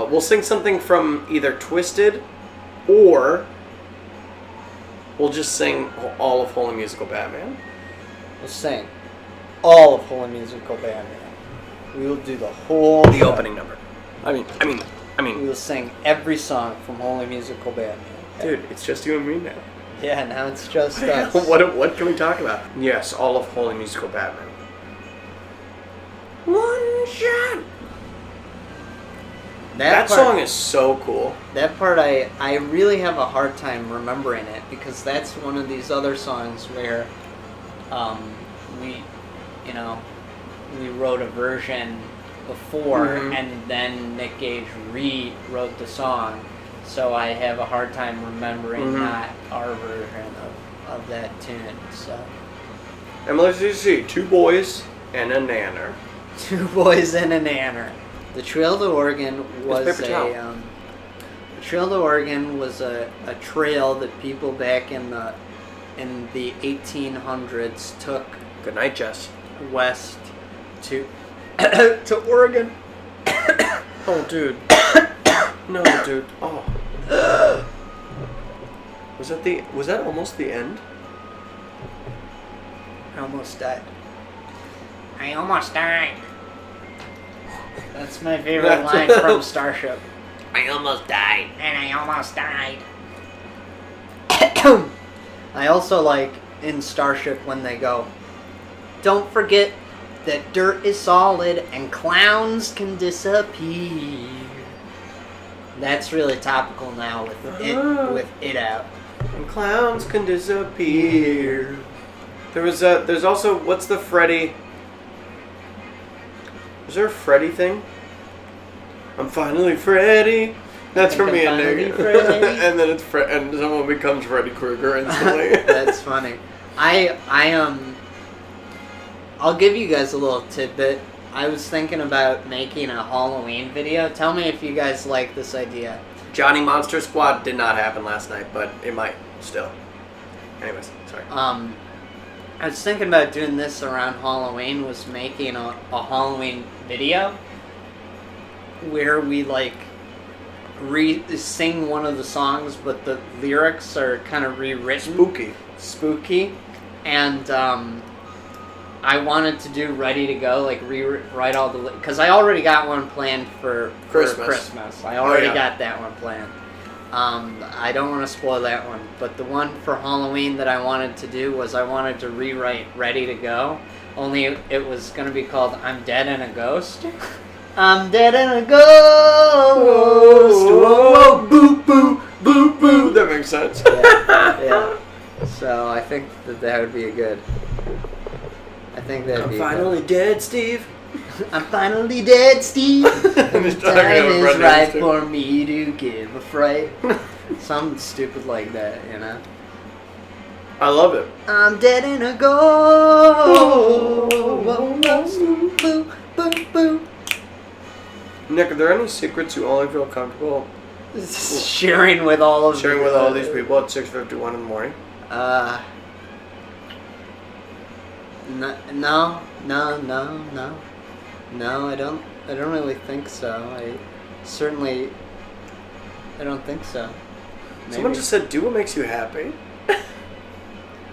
We'll sing something from either Twisted, or we'll just sing all of Holy Musical Batman. We'll sing all of Holy Musical Batman. We will do the whole show. Opening number. I mean. We will sing every song from Holy Musical Batman. Dude, it's just you and me now. Yeah, now it's just us. What can we talk about? Yes, all of Holy Musical Batman. One shot. That song is so cool. That part, I really have a hard time remembering it, because that's one of these other songs where we wrote a version before, and then Nick Gage rewrote the song, so I have a hard time remembering not our version of that tune. So. And let's just see, 2 boys and a nanner. 2 boys and a nanner. The Trail to Oregon was a trail that people back in the 1800s took. Good night, Jess. West to Oregon. Oh, dude. No, dude. Oh. Was that almost the end? I almost died. I almost died. That's my favorite line from Starship. I almost died. And I almost died. I also like in Starship when they go, don't forget that dirt is solid and clowns can disappear. That's really topical now with it out. And clowns can disappear. There's also, what's the Freddy? Is there a Freddy thing? I'm finally Freddy. That's for me and Nick. And then and someone becomes Freddy Krueger instantly. That's funny. I'll give you guys a little tidbit. I was thinking about making a Halloween video. Tell me if you guys like this idea. Johnny Monster Squad did not happen last night, but it might still. Anyways, sorry. I was thinking about doing this around Halloween, was making a Halloween video where we sing one of the songs, but the lyrics are kind of rewritten. Spooky. And I wanted to do Ready to Go, rewrite all the... Because I already got one planned for Christmas. I already got that one planned. I don't want to spoil that one. But the one for Halloween that I wanted to do was I wanted to rewrite Ready to Go. Only it was going to be called I'm Dead and a Ghost. I'm dead and a ghost. Whoa, boo, boo, boo, boo. That makes sense. Yeah. So I think that would be a good... I'm finally dead, Steve. I'm finally dead, Steve. And the time is right for me to give a fright. Something stupid like that, you know? I love it. I'm dead in a ghost. Boo, boo, boo. Nick, are there any secrets you only feel comfortable sharing with all these people at 6:51 in the morning? No, I don't really think so. I don't think so. Maybe. Someone just said, do what makes you happy.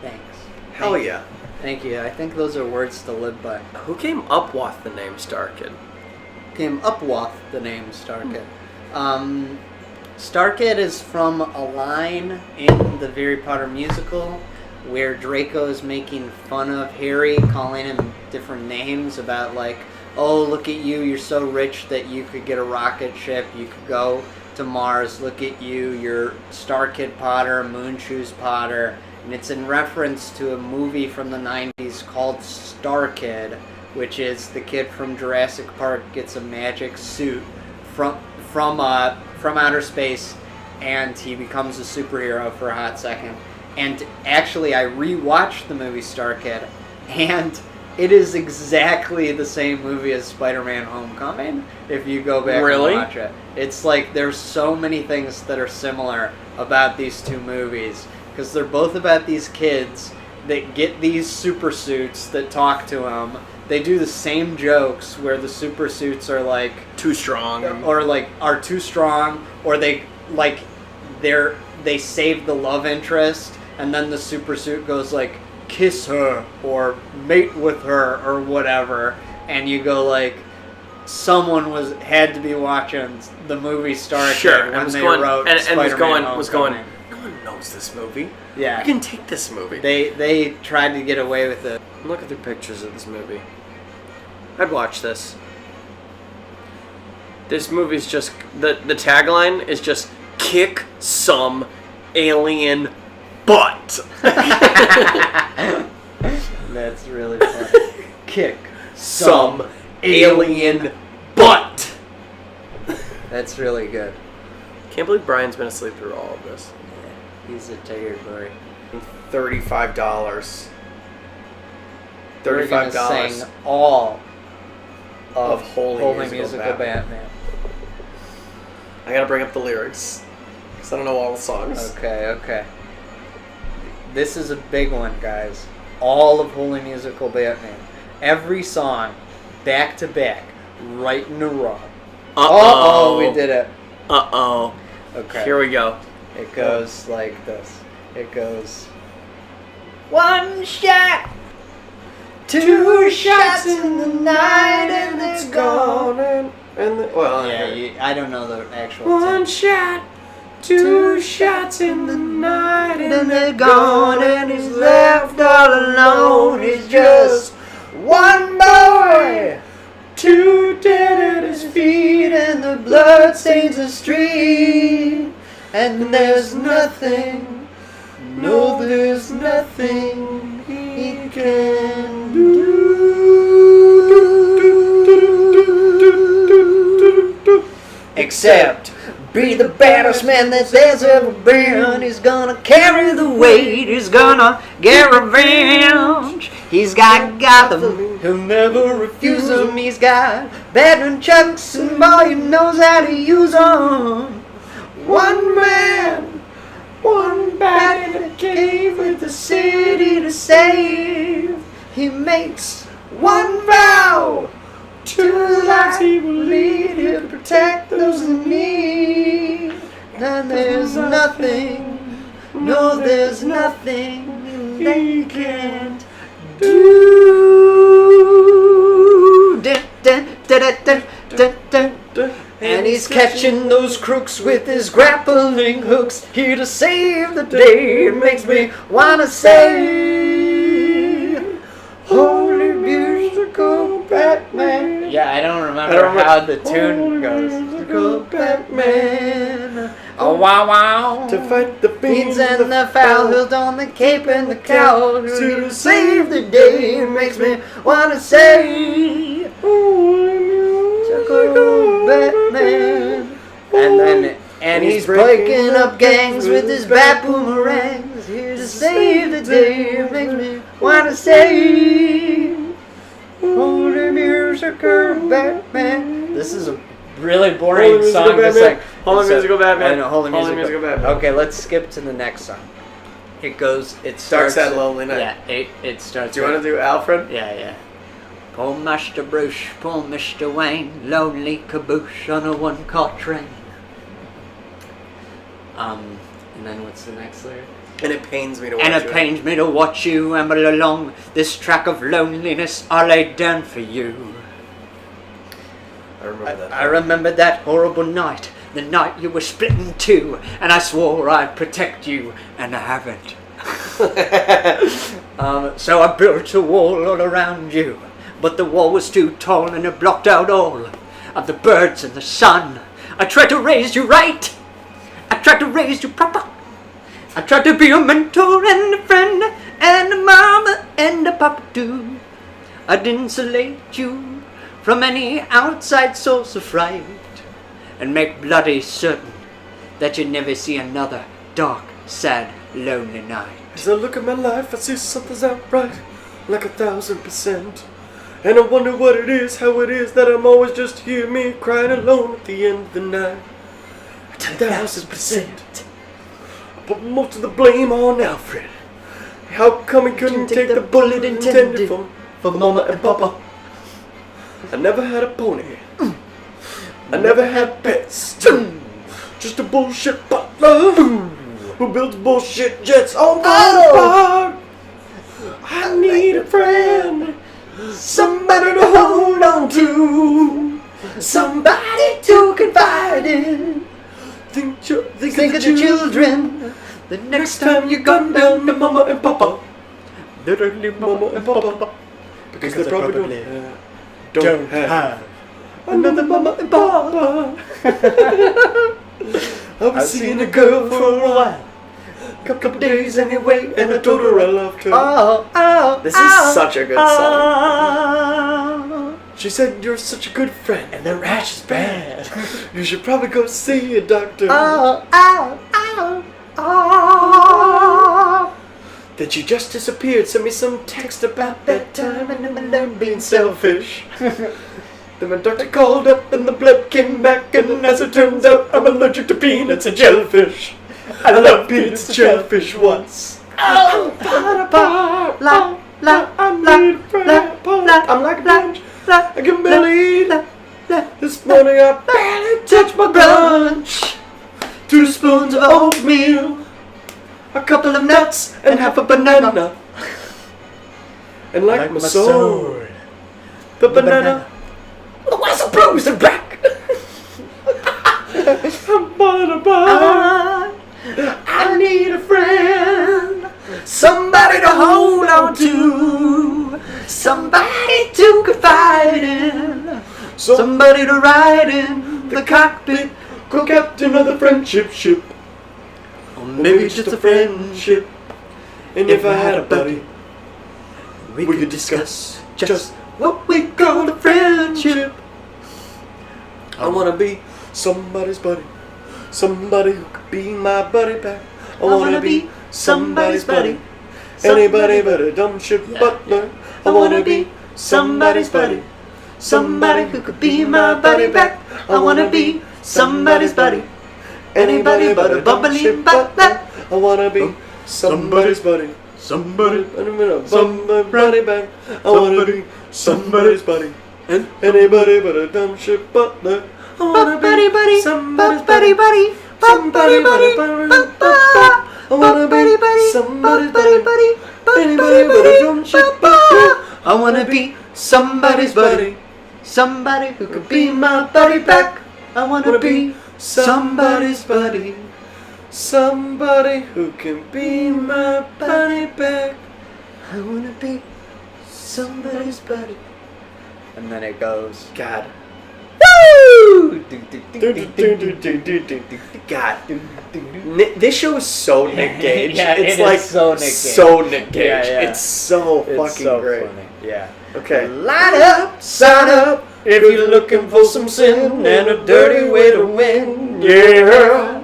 Thanks. Hell yeah. Thank you. I think those are words to live by. Who came up with the name Starkid? Starkid is from a line in the Harry Potter musical where Draco is making fun of Harry, calling him different names about oh, look at you, you're so rich that you could get a rocket ship, you could go to Mars, look at you, you're Starkid Potter, Moonshoes Potter, and it's in reference to a movie from the 90s called Starkid, which is the kid from Jurassic Park gets a magic suit from outer space, and he becomes a superhero for a hot second. And actually, I rewatched the movie Starkid, and it is exactly the same movie as Spider-Man Homecoming, if you go back and watch it. It's there's so many things that are similar about these two movies, because they're both about these kids that get these super suits that talk to them. They do the same jokes where the super suits are too strong, or like are too strong, or they like they save the love interest, and then the super suit goes like kiss her or mate with her or whatever, and you go like someone had to be watching the movie Starkid when they wrote Spider-Man Homecoming. No one knows this movie. Yeah, we can take this movie. They tried to get away with it. Look at the pictures of this movie. I'd watch this. This movie's just the tagline is just kick some alien butt. That's really funny. Kick some alien butt. That's really good. Can't believe Brian's been asleep through all of this. Yeah, he's a tired boy. $35. We're gonna sing all of Holy Musical Batman. I gotta bring up the lyrics, because I don't know all the songs. Okay. This is a big one, guys. All of Holy Musical Batman. Every song, back to back, right in a row. Uh-oh, we did it. Uh-oh. Okay. Here we go. It goes like this. It goes... One shot! Two shots in the night and it's gone. I don't know the actual One shot, two shots in the night and they're gone, and he's left all alone. He's just one boy, two dead at his feet, and the blood stains the street. And there's nothing, no, there's nothing he can do except be the baddest man that there's ever been. He's gonna carry the weight, he's gonna get revenge. He's got Gotham, he'll never refuse him. He's got Batman chucks and boy, he knows how to use them. One man, one bat in a cave with the city to save. He makes one vow, two lives he will lead. He'll protect those in need. And there's nothing, no, there's nothing they can't do. And he's catching those crooks with his grappling hooks, here to save the day. It makes me wanna say, Holy Musical Batman. Yeah, I don't remember how the tune goes. Musical Batman. Oh wow wow. To fight the fiends and the foul, he'll don the cape and the cowl to save the day. It makes me wanna say, Holy Musical Batman. And he's breaking up gangs with his bat boomerangs, here to save the day. It makes me wanna say, Holy Musical Batman. This is a really boring song to sing. Holy Musical Batman. Holy Musical Batman. Okay, let's skip to the next song. It starts that lonely night. Yeah, it starts. Do you want to do Alfred? Yeah. Poor Master Bruce, poor Mr. Wayne, lonely caboose on a one-car train. And then what's the next lyric? And it pains me to watch you. And it pains me to watch you amble along this track of loneliness I laid down for you. I remember that horrible night, the night you were split in two, and I swore I'd protect you, and I haven't. So I built a wall all around you, but the wall was too tall and it blocked out all of the birds and the sun. I tried to raise you right, I tried to raise you proper, I tried to be a mentor and a friend and a mama and a papa too. I'd insulate you from any outside source of fright and make bloody certain that you never see another dark, sad, lonely night. As I look at my life, I see something's out right, like 1,000%. And I wonder what it is, how it is that I'm always just here, me crying alone at the end of the night. 10,000%. I put most of the blame on Alfred. How come he couldn't take the bullet intended for Mama and Papa? I never had a pony, I never had pets. Just a bullshit butler who builds bullshit jets on the park. I need a friend, somebody to hold on to, somebody to confide in. Think of the children the next time you come down to Mama and Papa. Literally Mama and Papa. Because they probably don't have another Mama and Papa. I was seeing a girl for a while, couple days anyway, and I told her I loved her. This is such a good song. She said, you're such a good friend, and the rash is bad. You should probably go see a doctor. Then she just disappeared. Sent me some text about that time, and I'm being selfish. Then my doctor called up, and the blood came back, and as it turns out, I'm allergic to peanuts and jellyfish. I love peanuts and jellyfish once. I need a friend. I'm like a bunch. I can barely eat. This morning I barely touched my brunch. 2 spoons of oatmeal, a couple of nuts, and half a banana. And like my sword, the banana was a bruised and black. I need a friend, somebody to hold on to, somebody to confide in, somebody to ride in the cockpit, co-captain of the friendship ship. Or maybe just a friendship. And if I had a buddy, we could discuss just what we call a friendship. I wanna be somebody's buddy, somebody who could be my buddy back. I wanna be somebody's buddy, anybody but a dumb shit butler. I wanna be somebody's buddy, somebody who could be my buddy back. I wanna be somebody's buddy, anybody but a bubbly butler. I wanna be somebody's buddy, somebody buddy back. I wanna be somebody's buddy, and anybody but a dumb shit butler. I wanna be somebody's buddy, somebody buddy, I wanna be somebody's buddy, anybody but a dumb shit butler. I wanna be somebody's buddy, somebody who could be my buddy back. I wanna be somebody's buddy, somebody who can be my buddy back. I wanna be somebody's buddy. And then it goes, God. Woo! God. This show is so Nick Gage. Yeah, it's it like is so Nick Gage. So Nick Gage. Yeah, yeah. It's so It's fucking so great. funny. Yeah. Okay. Line up, sign up, if you're looking for some sin and a dirty way to win. Yeah.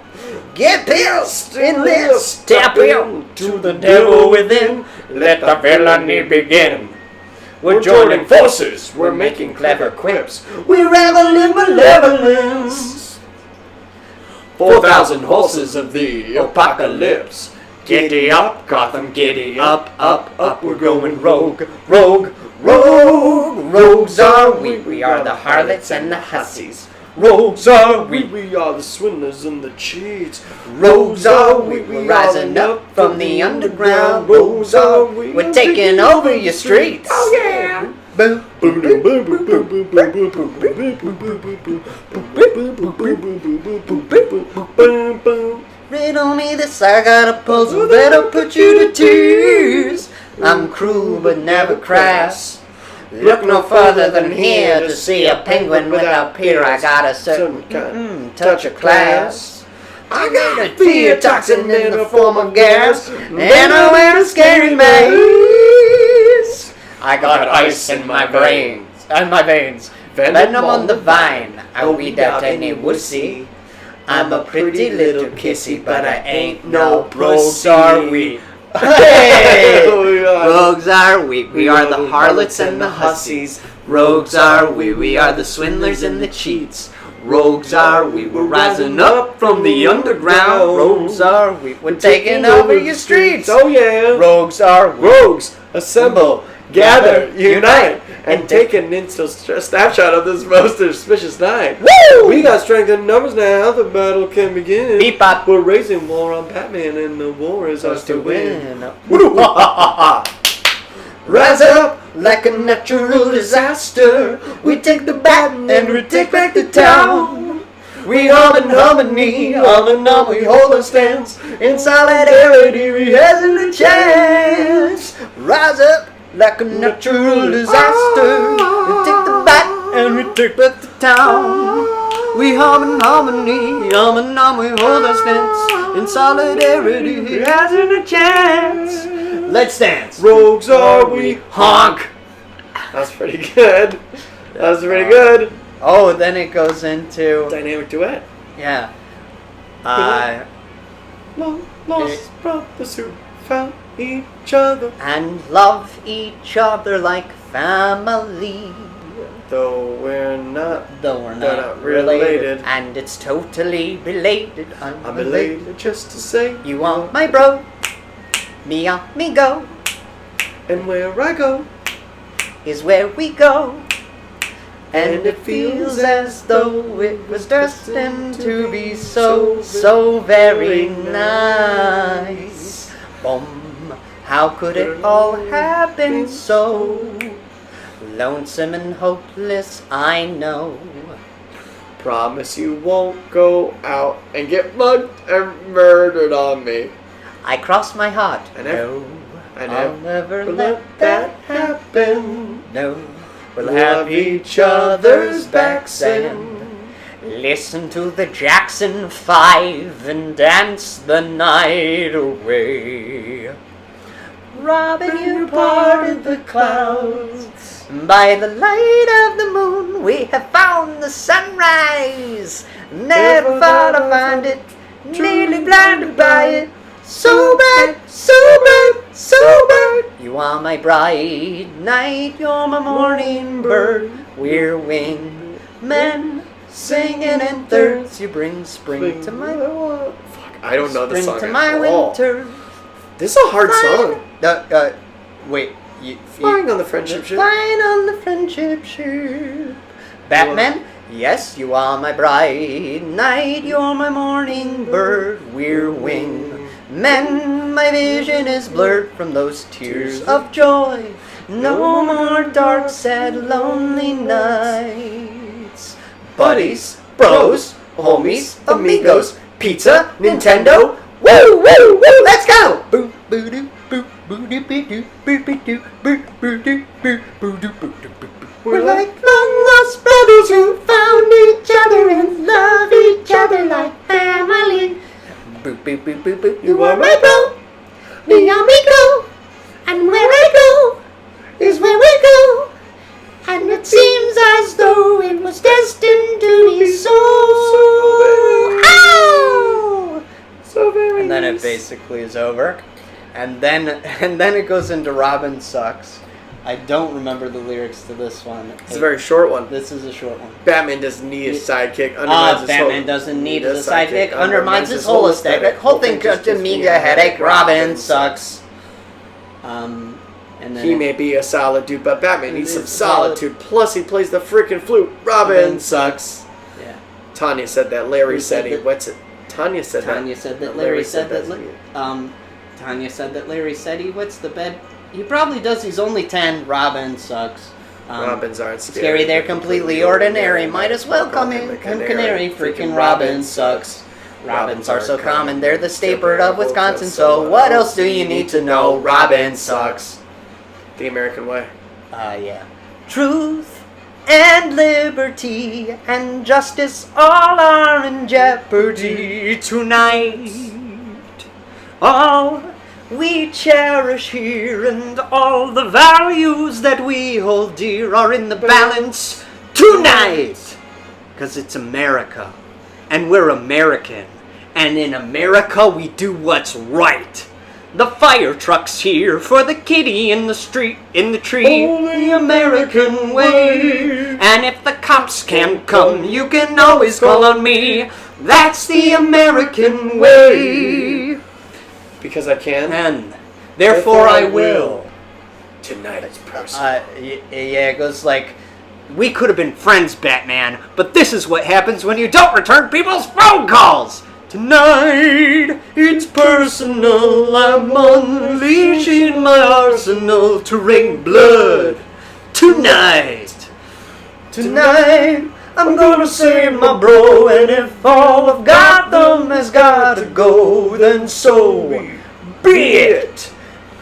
Get pissed, enlist, tap in to the devil within. Let the villainy begin. We're joining forces, we're making clever quips. We revel in malevolence. 4,000 horses of the apocalypse. Giddy up, Gotham, giddy up, up, up. We're going rogue, rogue, rogue. Rogues are we. We are the harlots and the hussies. Rogues are we. We are the swindlers and the cheats. Rogues are we. We're rising up from the underground. Rogues are we. We're taking over your streets. Oh yeah. Boom. Riddle me this, I got a puzzle that'll put you to tears. I'm cruel but never crass. Look no further than here to see a penguin without peer. I got a certain touch of class. I got a fear toxin in the form of gas, and I wear a scary maze. I got ice in my brains and my veins, venom on the vine. I weed out any wussy. I'm a pretty little kissy, but I ain't no pussy. Are we? Hey! Rogues are we. We are the harlots and the hussies. Rogues are we. We are the swindlers and the cheats. Rogues are we. We're rising up from the underground. Rogues are we. We're taking over your streets. Oh yeah. Rogues are we. Rogues assemble. gather, unite, and take an instant snapshot of this most auspicious night. Woo! We got strength in numbers now, the battle can begin. Beep bop. We're raising war on Batman, and the war is ours to win. Rise up like a natural disaster. We take the bat and we take back the town. We hum in harmony, we hold our stance. In solidarity, we hasn't a chance. Rise up like a natural disaster. We take the bat and we take back the town. We hum in harmony, we hold our stance. In solidarity, we hasn't a chance. Let's dance. Rogues are we. Honk. That's pretty good. That was pretty good. Oh, then it goes into Dynamic duet. yeah. Lost brothers who found each other. And love each other like family. Though we're not Not related. And it's totally related. I'm elated just to say You are my bro. Me amigo and where I go. is where we go. And it feels as though it was destined to be so, so very nice. Boom, how could it all happen so lonesome and hopeless, I know. Promise you won't go out and get mugged and murdered on me. I cross my heart. I I'll never But let that happen. No, we'll We'll have have each other's backs and listen to the Jackson 5 and dance the night away. Robin, you parted the clouds. By the light of the moon, we have found the sunrise. Never thought I'd find it, nearly blinded by it. So bright, so bright, so bright. You are my bright night, you're my morning bird. We're winged men singing in thirds. You bring spring to my Fuck, I don't know this song to at my all. winter. This is a hard song. Wait, Flying on the friendship ship. Flying on the friendship ship. Batman, yes, you are my bright night, you're my morning bird. We're winged men, my vision is blurred from those tears of joy. No more dark, sad, lonely nights. Buddies, bros, homies, amigos, pizza, Nintendo. Woo, woo, woo, let's go! Boo, boo, doo, boo, boo, doo, boo, doo, boo, boo, doo, boo, boo, doo, boo, boo, doo, boo, doo, boo, boo. We're like long lost brothers who found each other and love each other like family. Boo, boo, boo, boo, boo. You are my bro, me amigo, and where I go is where we go. And it seems as though it was destined to be so. Ow! So very And then it nice. basically is over. And then it goes into Robin Sucks. I don't remember the lyrics to this one. It's a very short one. This is a short one. Batman doesn't need a sidekick. Undermines his Batman whole- doesn't need a sidekick. Undermines his whole aesthetic. Whole thing just a media headache. Robin sucks. And then He may be a solid dude, but Batman needs some solitude. Plus, he plays the freaking flute. Robin sucks. Yeah. Tanya said that. Larry Who said said he. that? What's it? Tanya said that. Tanya said that Larry said that. Tanya said that Larry said he wets the bed. He probably does. He's only 10. Robin sucks. Robins aren't Scary, they're completely ordinary. Might as well come in. Canary. Freaking Robin sucks. Robins are so common. They're the state bird of Wisconsin. So what else do you need to know? Robin sucks. The American way. Yeah. Truth and liberty and justice all are in jeopardy tonight. All we cherish here and all the values that we hold dear are in the balance tonight. 'Cause it's America, and we're American, and in America we do what's right. The fire truck's here for the kitty in the street, in the tree, the American way. And if the cops can't come, you can always call on me. That's the American way. Because I can. And therefore I will. Tonight is personal. Yeah, it goes like, we could have been friends, Batman, but this is what happens when you don't return people's phone calls. Tonight, it's personal. I'm unleashing my arsenal to rain blood. Tonight, I'm gonna save my bro, and if all of Gotham has gotta go, then so be it.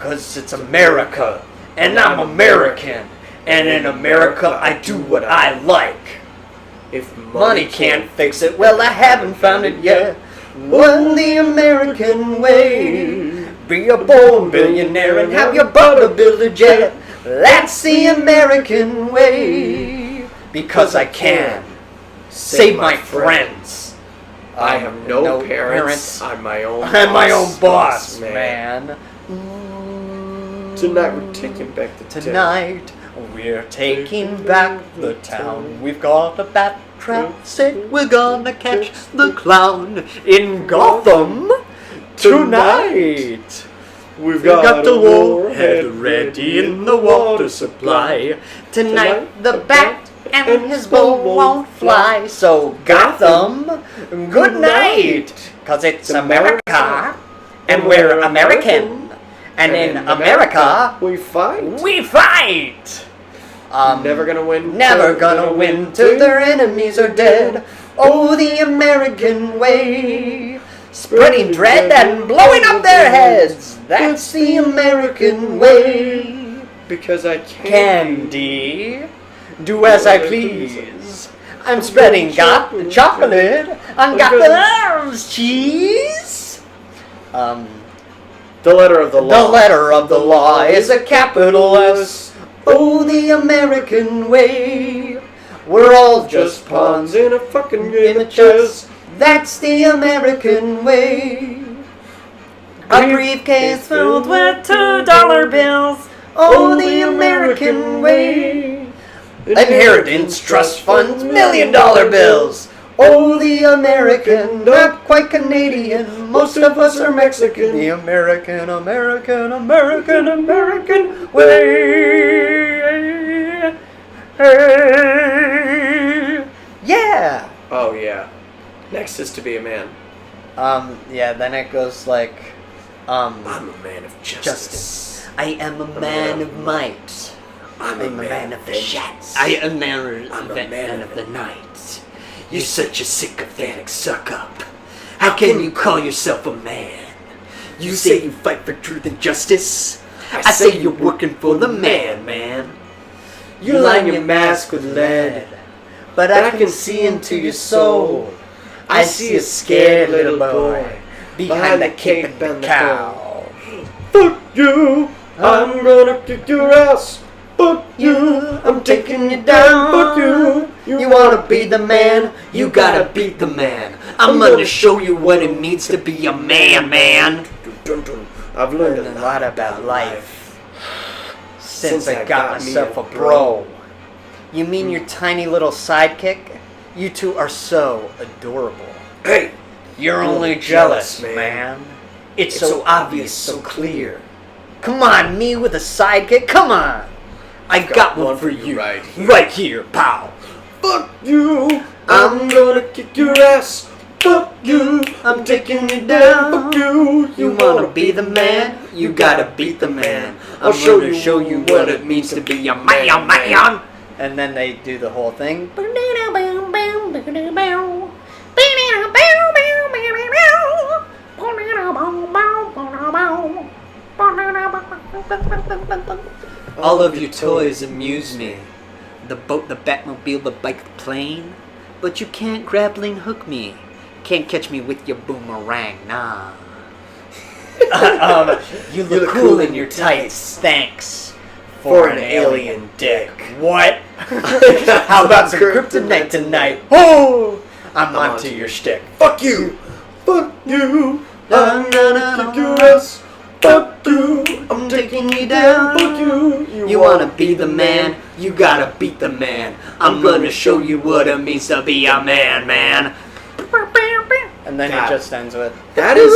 'Cause it's America, and I'm American, and in America I do what I like. If Money can't fix it, well, I haven't found it yet. What the American way? Be a born billionaire and have your brother build a jet. That's the American way. Because I can save my friends. I have no parents. I'm my own boss, man. Tonight we're taking back the town. Tonight we're taking back the town. We've got a bat trap set. We're gonna catch the clown in Gotham tonight. We've Got the warhead ready in the water supply. Tonight the bat and his bow won't fly. So Gotham, good night. 'Cause it's America and we're American. And in America, we fight. we fight. Never gonna win. Never gonna win till their enemies are dead. Oh, the American way. Spreading dread and blowing up their heads. That's the American way. Because I Candy, do as I please. I'm spreading chocolate on Gotham's cheese. The letter of the law. The letter of the law is a capital S. Oh, the American way. We're all just pawns in a fucking game in a chess. That's the American way. A briefcase filled with $2 bills. Oh, the American way. Inheritance, trust funds, $1 million bills. Oh, the American, not quite Canadian. Most of us are Mexican. The American way. Yeah. Oh yeah. Next is to be a man. Yeah, then it goes like, I'm a man of justice. I am a man of might. I'm a man of vengeance. I am a man of the night. You're such a sycophantic suck-up. How can you call yourself a man? You say you fight for truth and justice. I say you're working for the man. You line your mask with lead, but I can see into your soul. I see a scared little boy behind the cape and the cowl. Fuck you! I'm gonna kick your ass! Fuck you! I'm taking you down. Fuck you! You wanna be the man? You gotta beat the man. I'm gonna show you what it means to be a man. I've learned A lot about life since I got myself a bro. You mean your tiny little sidekick? You two are so adorable. Hey! You're only jealous, man. It's so obvious, so clear. Come on, me with a sidekick, come on! I got one for you. Right here, pal. Fuck you! I'm gonna kick your ass! Fuck you! I'm taking you down. Fuck you! You wanna be the man? You gotta beat the man. I'm gonna show you what it means to be a man. And then they do the whole thing. All of your toys amuse me. The boat, the Batmobile, the bike, the plane. But you can't grappling hook me. Can't catch me with your boomerang, nah. You look cool in your tights, thanks. For an alien dick. What? How about some kryptonite tonight? Oh! I'm onto your shtick. Fuck you! Fuck you! I'm gonna kick your ass! Fuck you! I'm taking you down. Fuck you! You wanna be the man? You gotta beat the man. I'm gonna show you what it means to be a man. And then God. it just ends with That is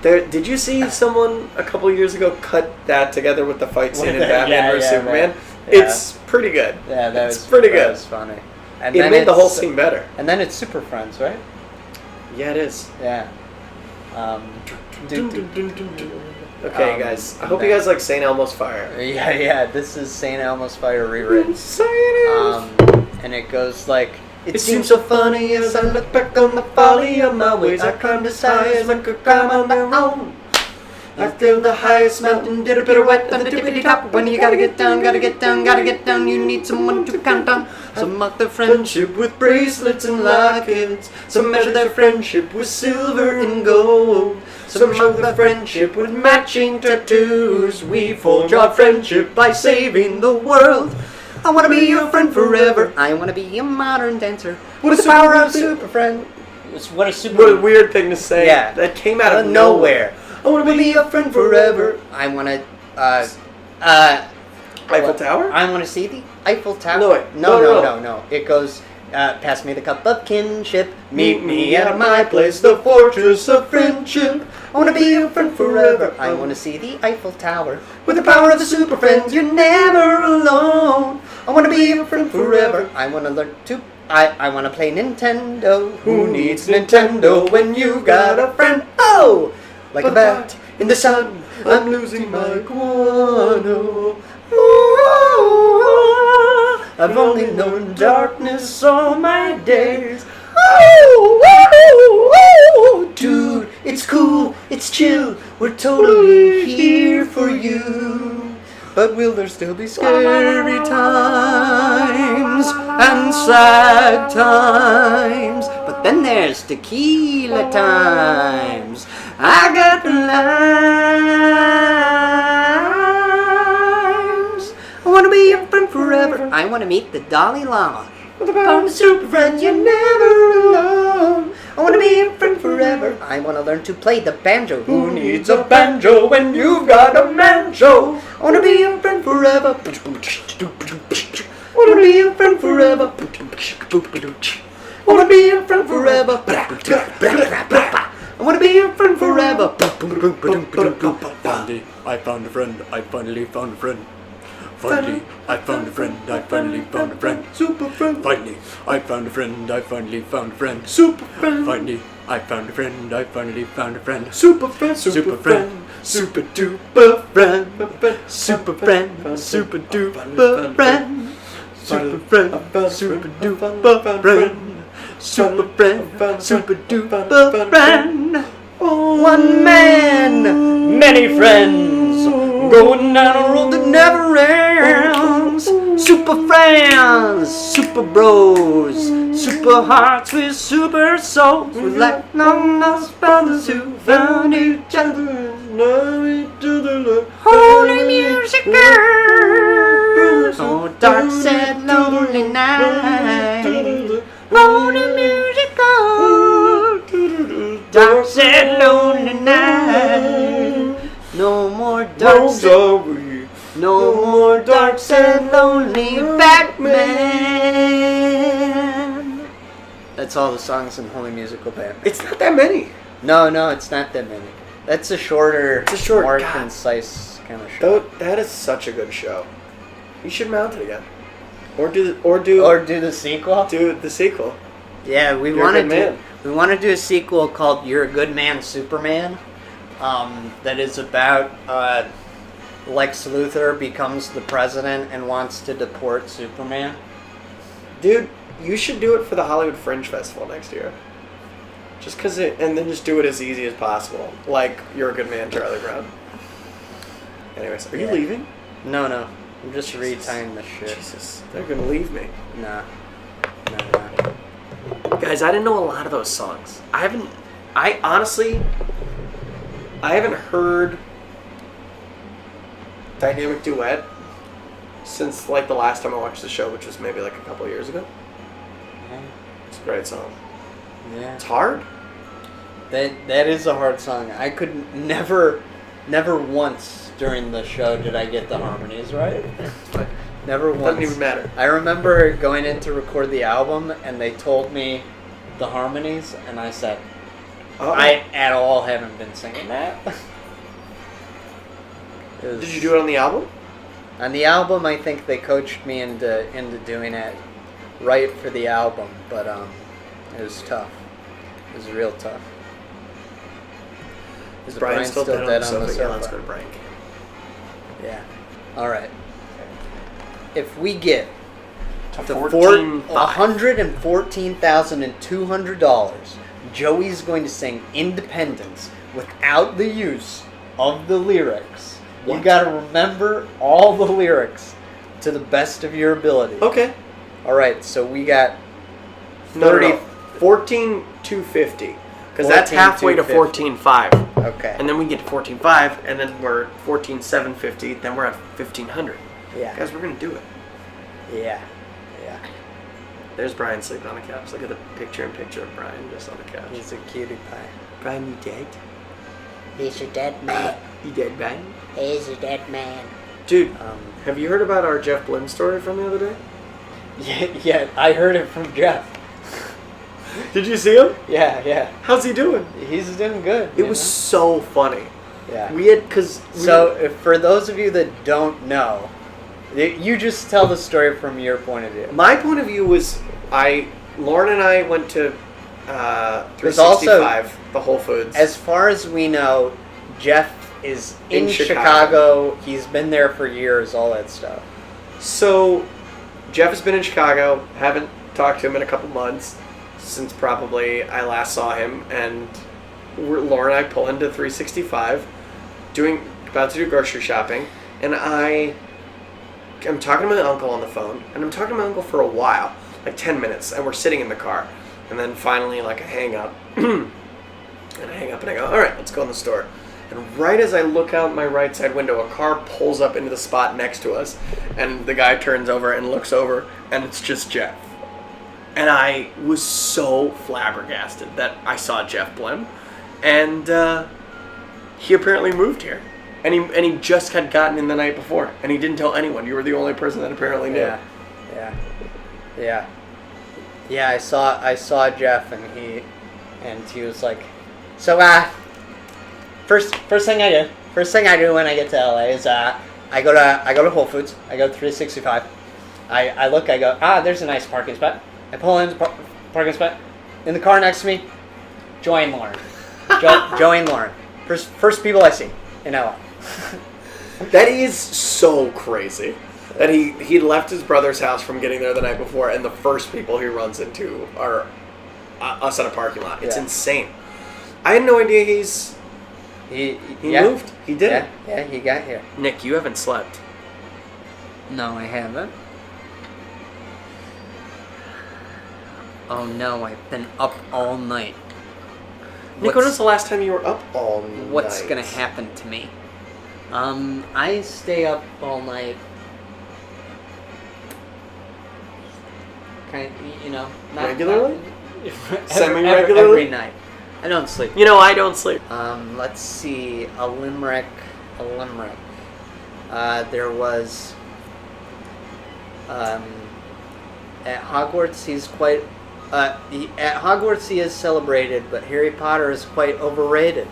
Did you see someone a couple years ago cut that together with the fight scene in Batman vs Superman? Yeah. It's pretty good. Yeah, it's pretty good. That was funny. And it then made the whole scene better. And then it's Super Friends, right? Yeah, it is. Yeah. Okay, guys. I hope you guys like St. Elmo's Fire. Yeah. This is St. Elmo's Fire rewritten. And it goes like, it seems so funny as I look back on the folly of my ways. I climbed as high as I could climb on my own. I filled the highest mountain, did a pirouette on the tippity top. When you gotta get down, you need someone to count on. Some mark their friendship with bracelets and lockets. Some measure their friendship with silver and gold. Some show their friendship with matching tattoos. We forge our friendship by saving the world. I wanna be your friend forever. I wanna be a modern dancer. What a power of super friend. What a weird thing to say. Yeah. That came out of nowhere. I wanna be your friend forever. I wanna Eiffel Tower? I wanna see the Eiffel Tower. No, wait. No. It goes, pass me the cup of kinship. Meet me at my place, the fortress of friendship. I wanna be your friend forever. I wanna see the Eiffel Tower. With the power of the super friends, you're never alone. I wanna be your friend forever. I wanna learn to I wanna play Nintendo. Who needs Nintendo when you got a friend? Oh! Like a bat in the sun, I'm losing my guano. Oh, I've only known darkness all my days. Oh, dude, it's cool, it's chill, we're totally here for you. But will there still be scary times and sad times? But then there's tequila times. I got the limes. I wanna be your friend forever. I wanna meet the Dalai Lama. With a power of super friends, you're never alone. I wanna be your friend forever. I wanna learn to play the banjo. Who needs a banjo when you've got a manjo? I wanna be your friend forever. I wanna be your friend forever. I wanna be your friend forever. I wanna be your friend forever. Finally, I found a friend. I finally found a friend. Finally, I found a friend. I finally found a friend. Super friend. Finally, I found a friend. I finally found a friend. Super friend. Finally, I found a friend. I finally found a friend. Super friend. Super friend. Super duper friend. Super friend. Super duper friend. Super friend. Super duper friend. Super friend. Super duper friend. One man, many friends, going down a road that never ends. Super friends, super bros, super hearts with super souls. We're like lost brothers who found each other. Holy music girls, oh dark, sad, lonely night. Holy music girls, dark, sad, lonely night. No more dark, sad, no more dark, sad, lonely Batman. That's all the songs in Holy Musical Batman. It's not that many. No, it's not that many. That's a shorter, more concise kind of show. That is such a good show. You should mount it again, or do the sequel. Do the sequel. Yeah, we want to do a sequel called "You're a Good Man, Superman." That is about Lex Luthor becomes the president and wants to deport Superman. Dude, you should do it for the Hollywood Fringe Festival next year. Just cause and then just do it as easy as possible. Like You're a Good Man, Charlie Brown. Anyways, are you leaving? No. I'm just retying the shit. Jesus, they're gonna leave me. Nah. Guys, I didn't know a lot of those songs. I haven't heard Dynamic Duet since like the last time I watched the show, which was maybe like a couple of years ago. Yeah. It's a great song. Yeah. It's hard. That is a hard song. I could never once during the show did I get the harmonies right. Never once. Doesn't even matter. I remember going in to record the album and they told me the harmonies and I said, Oh. I at all haven't been singing that. Did you do it on the album? On the album, I think they coached me into doing it right for the album, but it was tough. It was real tough. Is Brian still dead on the sofa? sofa? Yeah, let's go to Brian. Yeah. All right. If we get To the $114,200, Joey's going to sing Independence without the use of the lyrics. You What? got to remember all the lyrics to the best of your ability. Okay. All right, so we got 30. 30. 14,250. Because that's halfway to 14,500. Okay. And then we get to 14,500, and then we're 14,750. Then we're at 1,500. Yeah. Guys, we're gonna do it. Yeah. Yeah. There's Brian sleeping on the couch. Look at the picture-in-picture of Brian just on the couch. He's a cutie pie. Brian, you dead? He's a dead man. You dead, Brian? He's a dead man. Dude, have you heard about our Jeff Blim story from the other day? Yeah, I heard it from Jeff. Did you see him? Yeah. How's he doing? He's doing good. It was so funny. Yeah. We had, For those of you that don't know, you just tell the story from your point of view. my point of view was, Lauren and I went to 365, also, the Whole Foods. As far as we know, Jeff is in Chicago. Chicago. He's been there for years, all that stuff. So, Jeff has been in Chicago. Haven't talked to him in a couple months since probably I last saw him. And Laura and I pull into 365, about to do grocery shopping, and I'm talking to my uncle on the phone, and I'm talking to my uncle for a while, like 10 minutes, and we're sitting in the car, and then finally, like, I hang up, and I go, all right, let's go in the store. And right as I look out my right side window, a car pulls up into the spot next to us, and the guy turns over and looks over, and it's just Jeff. And I was so flabbergasted that I saw Jeff Blim, and he apparently moved here, and he just had gotten in the night before, and he didn't tell anyone. You were the only person that apparently knew. Yeah. I saw Jeff, and he was like, so first thing I do when I get to LA is I go to Whole Foods. I go to 365. I look. I go, there's a nice parking spot. I pull in the parking spot. In the car next to me, Joey and Lauren. Joey and Lauren. First people I see in LA. That is so crazy. That he left his brother's house from getting there the night before, and the first people he runs into are us in a parking lot. It's insane. I had no idea he moved. He did it. Yeah, he got here. Nick, you haven't slept. No, I haven't. Oh no, I've been up all night. Nick, when was the last time you were up all night? What's gonna happen to me? I stay up all night. Kind of, not regularly? Semi-regularly? Every night. I don't sleep. I don't sleep. Let's see. A limerick. There was at Hogwarts. He's quite. At Hogwarts he is celebrated, but Harry Potter is quite overrated.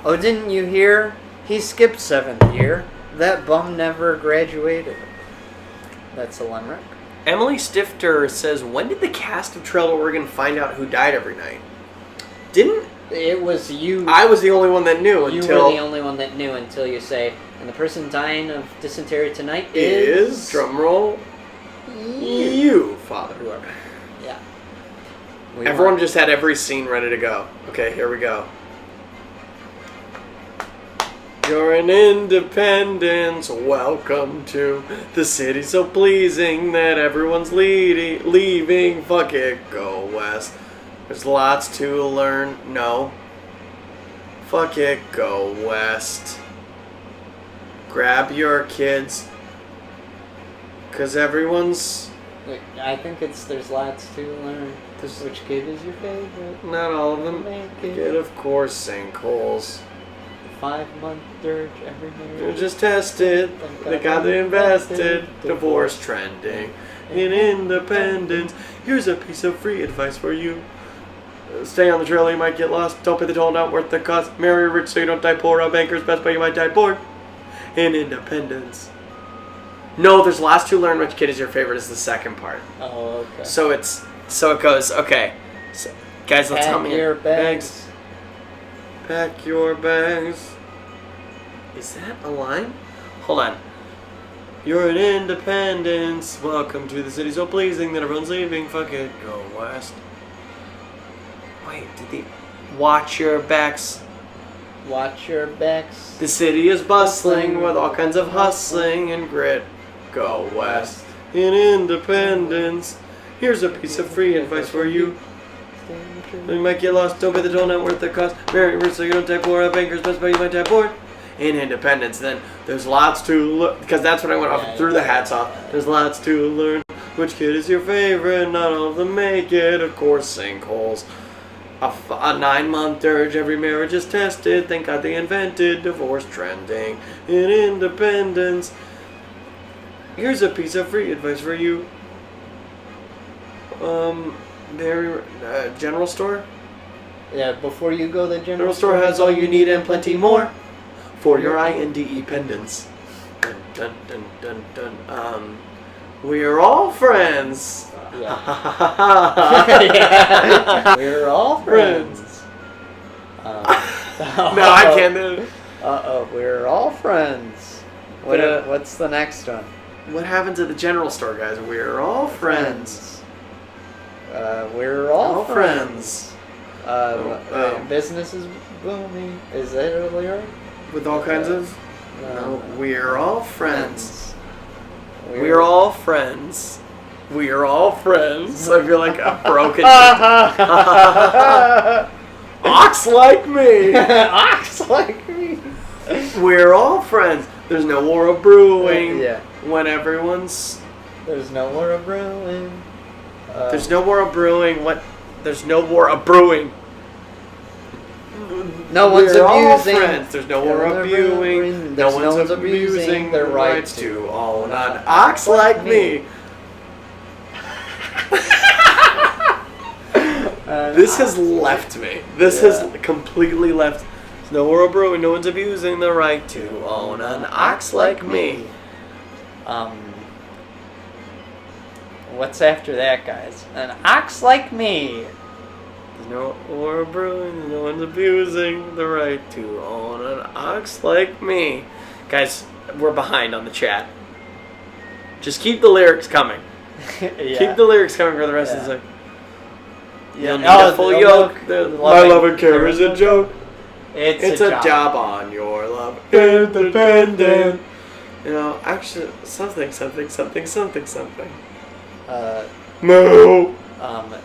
Oh, didn't you hear? He skipped 7th year. That bum never graduated. That's a limerick. Emily Stifter says, when did the cast of Trail to Oregon find out who died every night? It was you. I was the only one that knew You until... were the only one that knew until you say, and the person dying of dysentery tonight is... drumroll, you, Father. Whoever. Yeah. Everyone just had every scene ready to go. Okay, here we go. You're an independence, welcome to the city so pleasing that everyone's leaving. Fuck it, go west. There's lots to learn. No. Fuck it, go west. Grab your kids. Cause everyone's... I think there's lots to learn. Which kid is your favorite? Not all of them. Kid, of course, sinkholes. 5-month dirge every year. They're just tested. They got invested. Divorce trending. In independence. Here's a piece of free advice for you. Stay on the trail, you might get lost. Don't pay the toll, not worth the cost. Marry rich so you don't die poor. Rob bankers, best but you might die bored. In independence. No, there's the last two. Learn which kid is your favorite is the second part. Oh, okay. So it goes, okay. So, guys, let's help me. Pack your bags. Pack your bags. Is that a line? Hold on. You're in independence. Welcome to the city so pleasing that everyone's leaving. Fuck it, go west. Wait, did they... Watch your backs. Watch your backs. The city is bustling with all kinds of hustling and grit. Go west. In independence. Here's a piece of free advice for you. You might get lost. Don't pay the toll, not worth the cost. Marry rich so you don't die poor. Rob bankers, best but you might die bored. In independence, then there's lots to look, because that's when I went off threw the hats off. There's lots to learn. Which kid is your favorite? Not all of them make it. Of course, sinkholes. A 9-month dirge. Every marriage is tested. Thank God they invented divorce trending. In independence. Here's a piece of free advice for you. General store. Yeah, before you go, the General store has all you need and plenty more. For your independence. Dun, dun, dun, dun, dun. We're all friends. Yeah. We're all friends. No, I can't do it. We're all friends. What's the next one? What happened to the general store, guys? We're all friends. We're all friends. Oh. Business is booming. Is that a lyric? With all kinds of... No, we're all friends. We're all friends. We're all friends. I feel like a broken... Ox like me. Ox like me. We're all friends. There's no war of brewing. Yeah. When everyone's... There's no war of brewing. There's no war of brewing. What? There's no war of brewing. No one's We're all abusing. friends. There's no war of viewing. No one's abusing their right to own an ox like me. This has left me. This has completely left. There's no war of brewing. No one's abusing the right to own an ox like me. What's after that, guys? An ox like me. There's no war of brewing. No one's abusing the right to own an ox like me. Guys, we're behind on the chat. Just keep the lyrics coming. Yeah. Keep the lyrics coming for the rest of the song. Yeah. You'll need a full yoke. My love and care is a joke. It's a job on your love. Independent. You know, actually, something. Moo.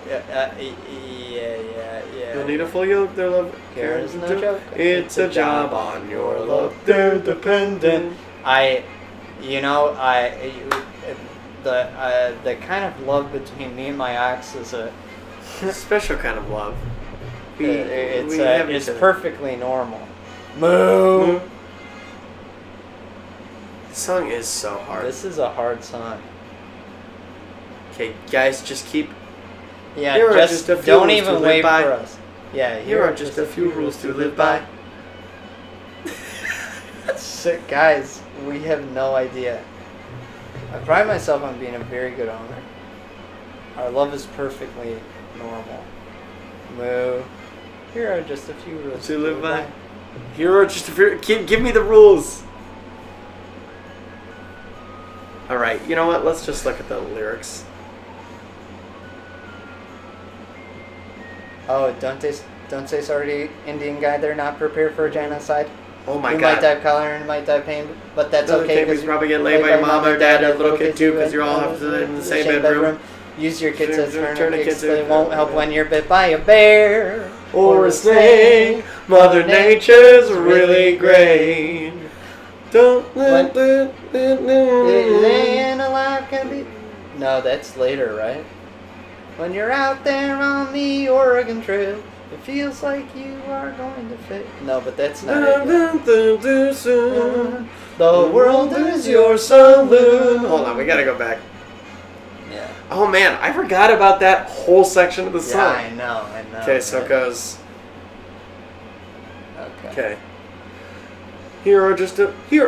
Yeah. You'll need a full yoke. Their love Care is no joke. It's a job on your love. They're dependent. The kind of love between me and my ox is a Special kind of love. It's perfectly normal. Moo. The song is so hard. This is a hard song. Okay, guys, just keep. Yeah, Here are just just a few don't rules to even live wait by. for us. Yeah, Here are just a few rules to live by. Sick guys, we have no idea. I pride myself on being a very good owner. Our love is perfectly normal. Moo. Here are just a few rules To live by. Here are just a few. Give me the rules. All right, you know what? Let's just look at the lyrics. Oh, don't say sorry, Indian guy. They're not prepared for genocide. Oh my You God. might die of cholera and you might die of pain, but that's okay. Because you probably get laid by your mom or dad and a little kid too, because you all have to live in the same bedroom. Use your kids as Tourniquets tourniquets. They if- won't help when you're bit by a bear Or a snake. Mother Nature's really great. Don't let Laying alive can be. No, that's later, right? When you're out there on the Oregon Trail, it feels like you are going to fail. No, but that's not it. The world is your saloon. Hold on, we gotta go back. Yeah. Oh man, I forgot about that whole section of the Yeah, song. I know. Okay, so it goes. Okay. Here are just a few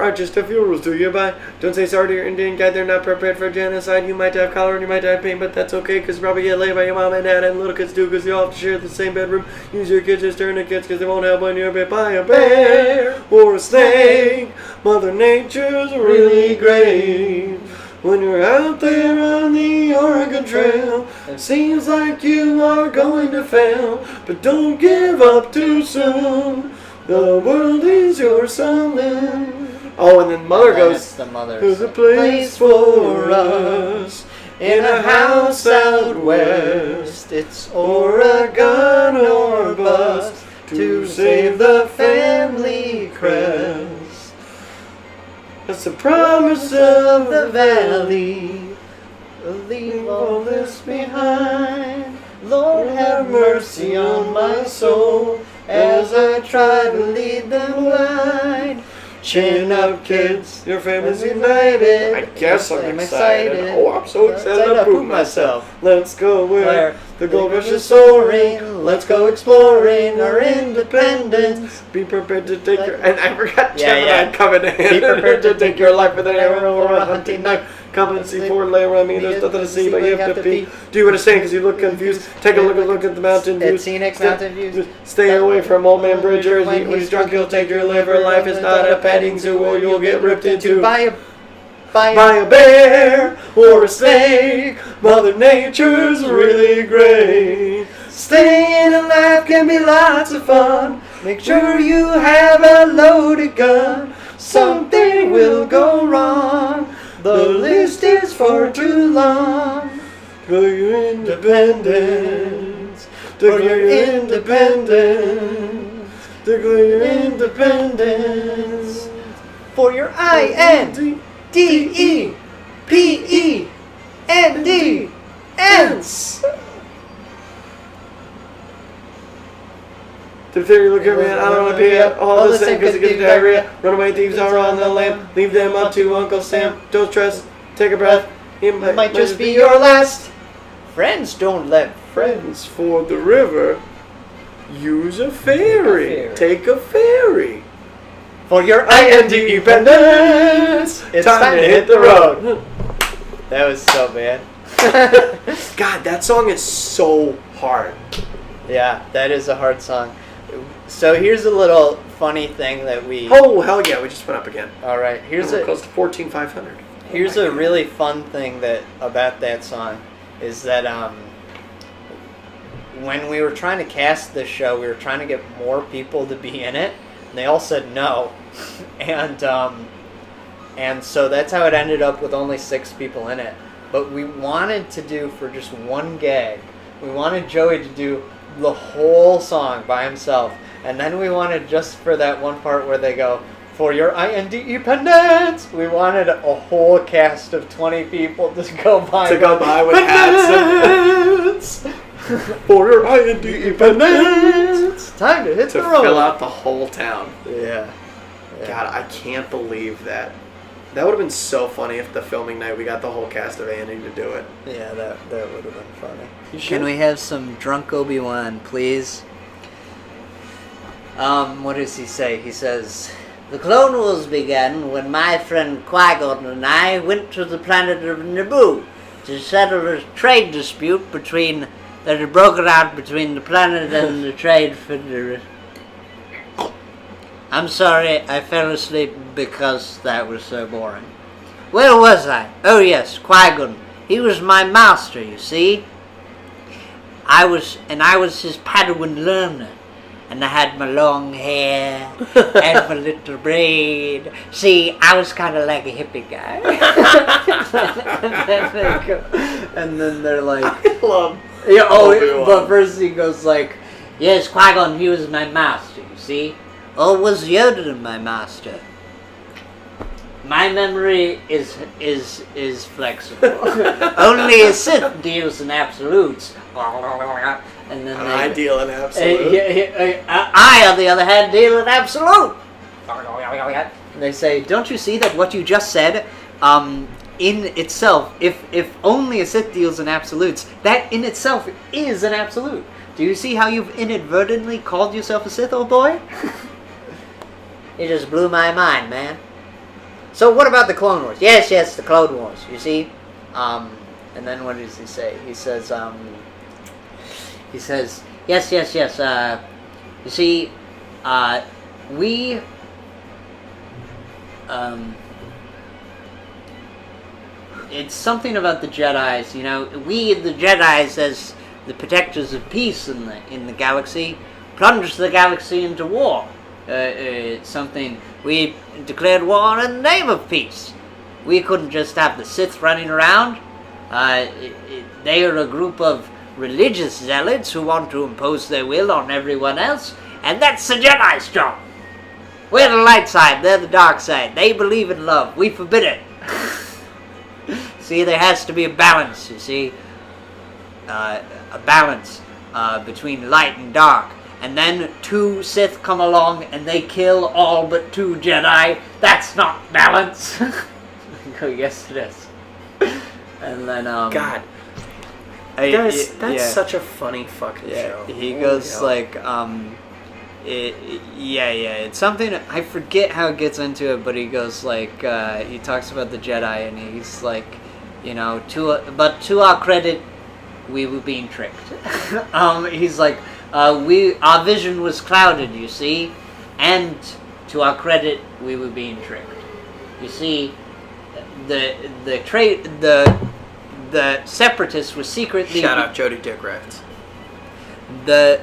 rules to you by. Don't say sorry to your Indian guide. They're not prepared for genocide. You might have cholera and you might have pain, but that's okay because you probably get laid by your mom and dad and little kids too because you all have to share the same bedroom. Use your kids as tourniquets because they won't help when you're bit by a bear or a snake. Mother Nature's really great. When you're out there on the Oregon Trail, it seems like you are going to fail, but don't give up too soon. The world is your something. Oh, and then Mother goes, the mother. there's a place for us in a house out west. It's Oregon or bust to save the family crest. That's the promise of the valley. Leave all this behind. Lord, have mercy on my soul as I try to lead them blind. Chin up, kids, your family's united. I guess I'm excited. Oh, I'm so excited to poop myself. Let's go where the gold rush is soaring. Let's go exploring our independence. Be prepared to take your... And I forgot Gemini coming in. Be prepared to take your life with an arrow or a hunting knife. Come and see Fort Layer. I mean, there's nothing to see, but you have to pee. Do you understand? Because you look confused. Take a look at the mountain views. Scenic mountain views. Stay away from Old Man Bridger. When he's drunk, he'll take your liver. Life is not a petting zoo, or you'll get ripped into by a bear or a snake. Mother Nature's really great. Staying alive can be lots of fun. Make sure you have a loaded gun. Something will go wrong. The list is far too long. Declare your independence. Declare your independence. Declare your independence. For your INDEPENDENCE. To the theory, look at me, I don't want to be all the same because it gives diarrhea. Runaway thieves are on the lam. Leave them up to Uncle Sam. Don't stress. Take a breath. It Might just be your last. Friends don't let friends ford the river. Use a ferry. Take a ferry. For your independence. It's time to hit the road. That was so bad. God, that song is so hard. Yeah, that is a hard song. So here's a little funny thing that we... Oh, hell yeah, we just went up again. All right, Here's close to 14,500. Here's a really fun thing about that song is that when we were trying to cast this show, we were trying to get more people to be in it, and they all said no. And so that's how it ended up with only 6 people in it. But we wanted to do, for just one gag, we wanted Joey to do the whole song by himself, and then we wanted, just for that one part where they go, for your independence, we wanted a whole cast of 20 people to go by with hats. For your independence. Time to hit to the road. Fill out the whole town. Yeah. God, I can't believe that. That would have been so funny if the filming night we got the whole cast of Andy to do it. Yeah, that would have been funny. Can we have some drunk Obi-Wan, please? What does he say? He says, The Clone Wars began when my friend Qui-Gon and I went to the planet of Naboo to settle a trade dispute that had broken out between the planet and the Trade Federation. I'm sorry, I fell asleep because that was so boring. Where was I? Oh yes, Qui-Gon. He was my master, you see. I was his Padawan learner. And I had my long hair and my little braid. See, I was kind of like a hippie guy. and then they're like, I love yeah, Obi-Wan. but first he goes like, yes, Qui-Gon, he was my master, you see. Or was Yoda my master? My memory is flexible. Only a Sith deals in absolutes. And then I deal in absolute. I, on the other hand, deal in absolute. And they say, don't you see that what you just said in itself, if only a Sith deals in absolutes, that in itself is an absolute. Do you see how you've inadvertently called yourself a Sith, old boy? It just blew my mind, man. So what about the Clone Wars? Yes, the Clone Wars, you see? And then what does he say? He says, Yes. You see, we. it's something about the Jedis, you know. We, the Jedis, as the protectors of peace in the galaxy, plunged the galaxy into war. It's something, we declared war in the name of peace. We couldn't just have the Sith running around. They are a group of religious zealots who want to impose their will on everyone else, and that's the Jedi's job. We're the light side, they're the dark side. They believe in love, we forbid it. See, there has to be a balance, you see. A balance between light and dark. And then 2 Sith come along and they kill all but 2 Jedi. That's not balance. Go, yes it is. And then God. Guys, that's such a funny fucking show. He goes like it's something, I forget how it gets into it, but he goes like he talks about the Jedi and he's like, you know, to our credit, we were being tricked. He's like, our vision was clouded, you see, and to our credit, we were being tricked. You see, the Separatists were secretly... Shout out Jody Dickraft. The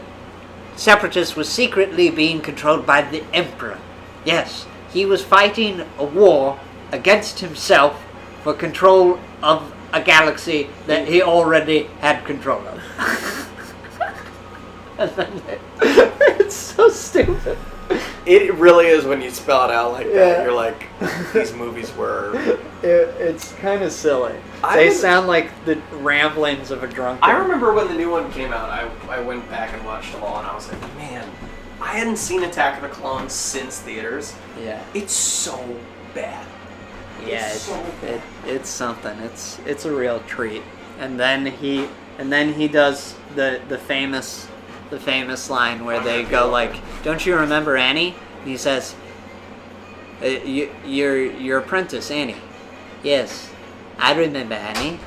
Separatists were secretly being controlled by the Emperor. Yes, he was fighting a war against himself for control of a galaxy that he already had control of. And then it's so stupid. It really is when you spell it out like that. You're like, these movies were... It's kind of silly. They sound like the ramblings of a drunkard. I remember when the new one came out, I went back and watched them all, and I was like, man, I hadn't seen Attack of the Clones since theaters. Yeah. It's so bad. Yeah, it's something. It's a real treat. And then he does the famous line where they go like, "Don't you remember Annie?" And he says, "Your apprentice Annie." Yes, I remember Annie.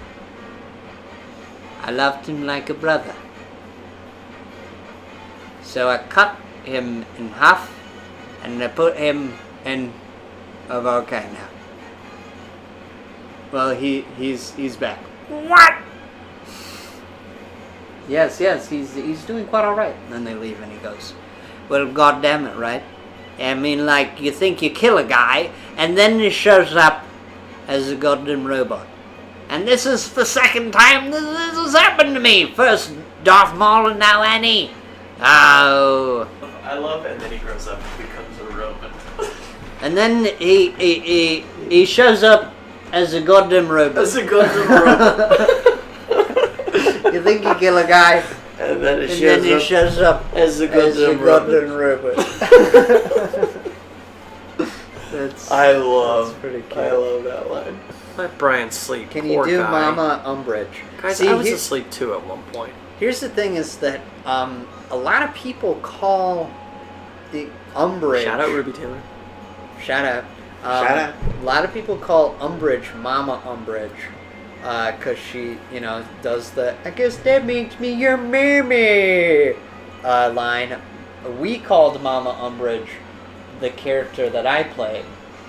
I loved him like a brother. So I cut him in half and I put him in a volcano. Well, he's back. What? Yes, he's doing quite all right. And then they leave, and he goes, Well, goddamn it, right? I mean, like, you think you kill a guy, and then he shows up as a goddamn robot. And this is the second time this has happened to me. First Darth Maul and now Annie. Oh. I love it. And then he grows up and becomes a robot. and then he shows up as a goddamn robot. As a goddamn robot. You think you kill a guy, and then he shows up as a goddamn robot. I love that line. Let Brian sleep. Can you do guy. Mama Umbridge? Guys, I was asleep too at one point. Here's the thing: is that a lot of people call the Umbridge. Shout out Ruby Taylor. Shout out. A lot of people call Umbridge Mama Umbridge. Because she, you know, does the "I guess that makes me your mammy" line. We called Mama Umbridge the character that I played,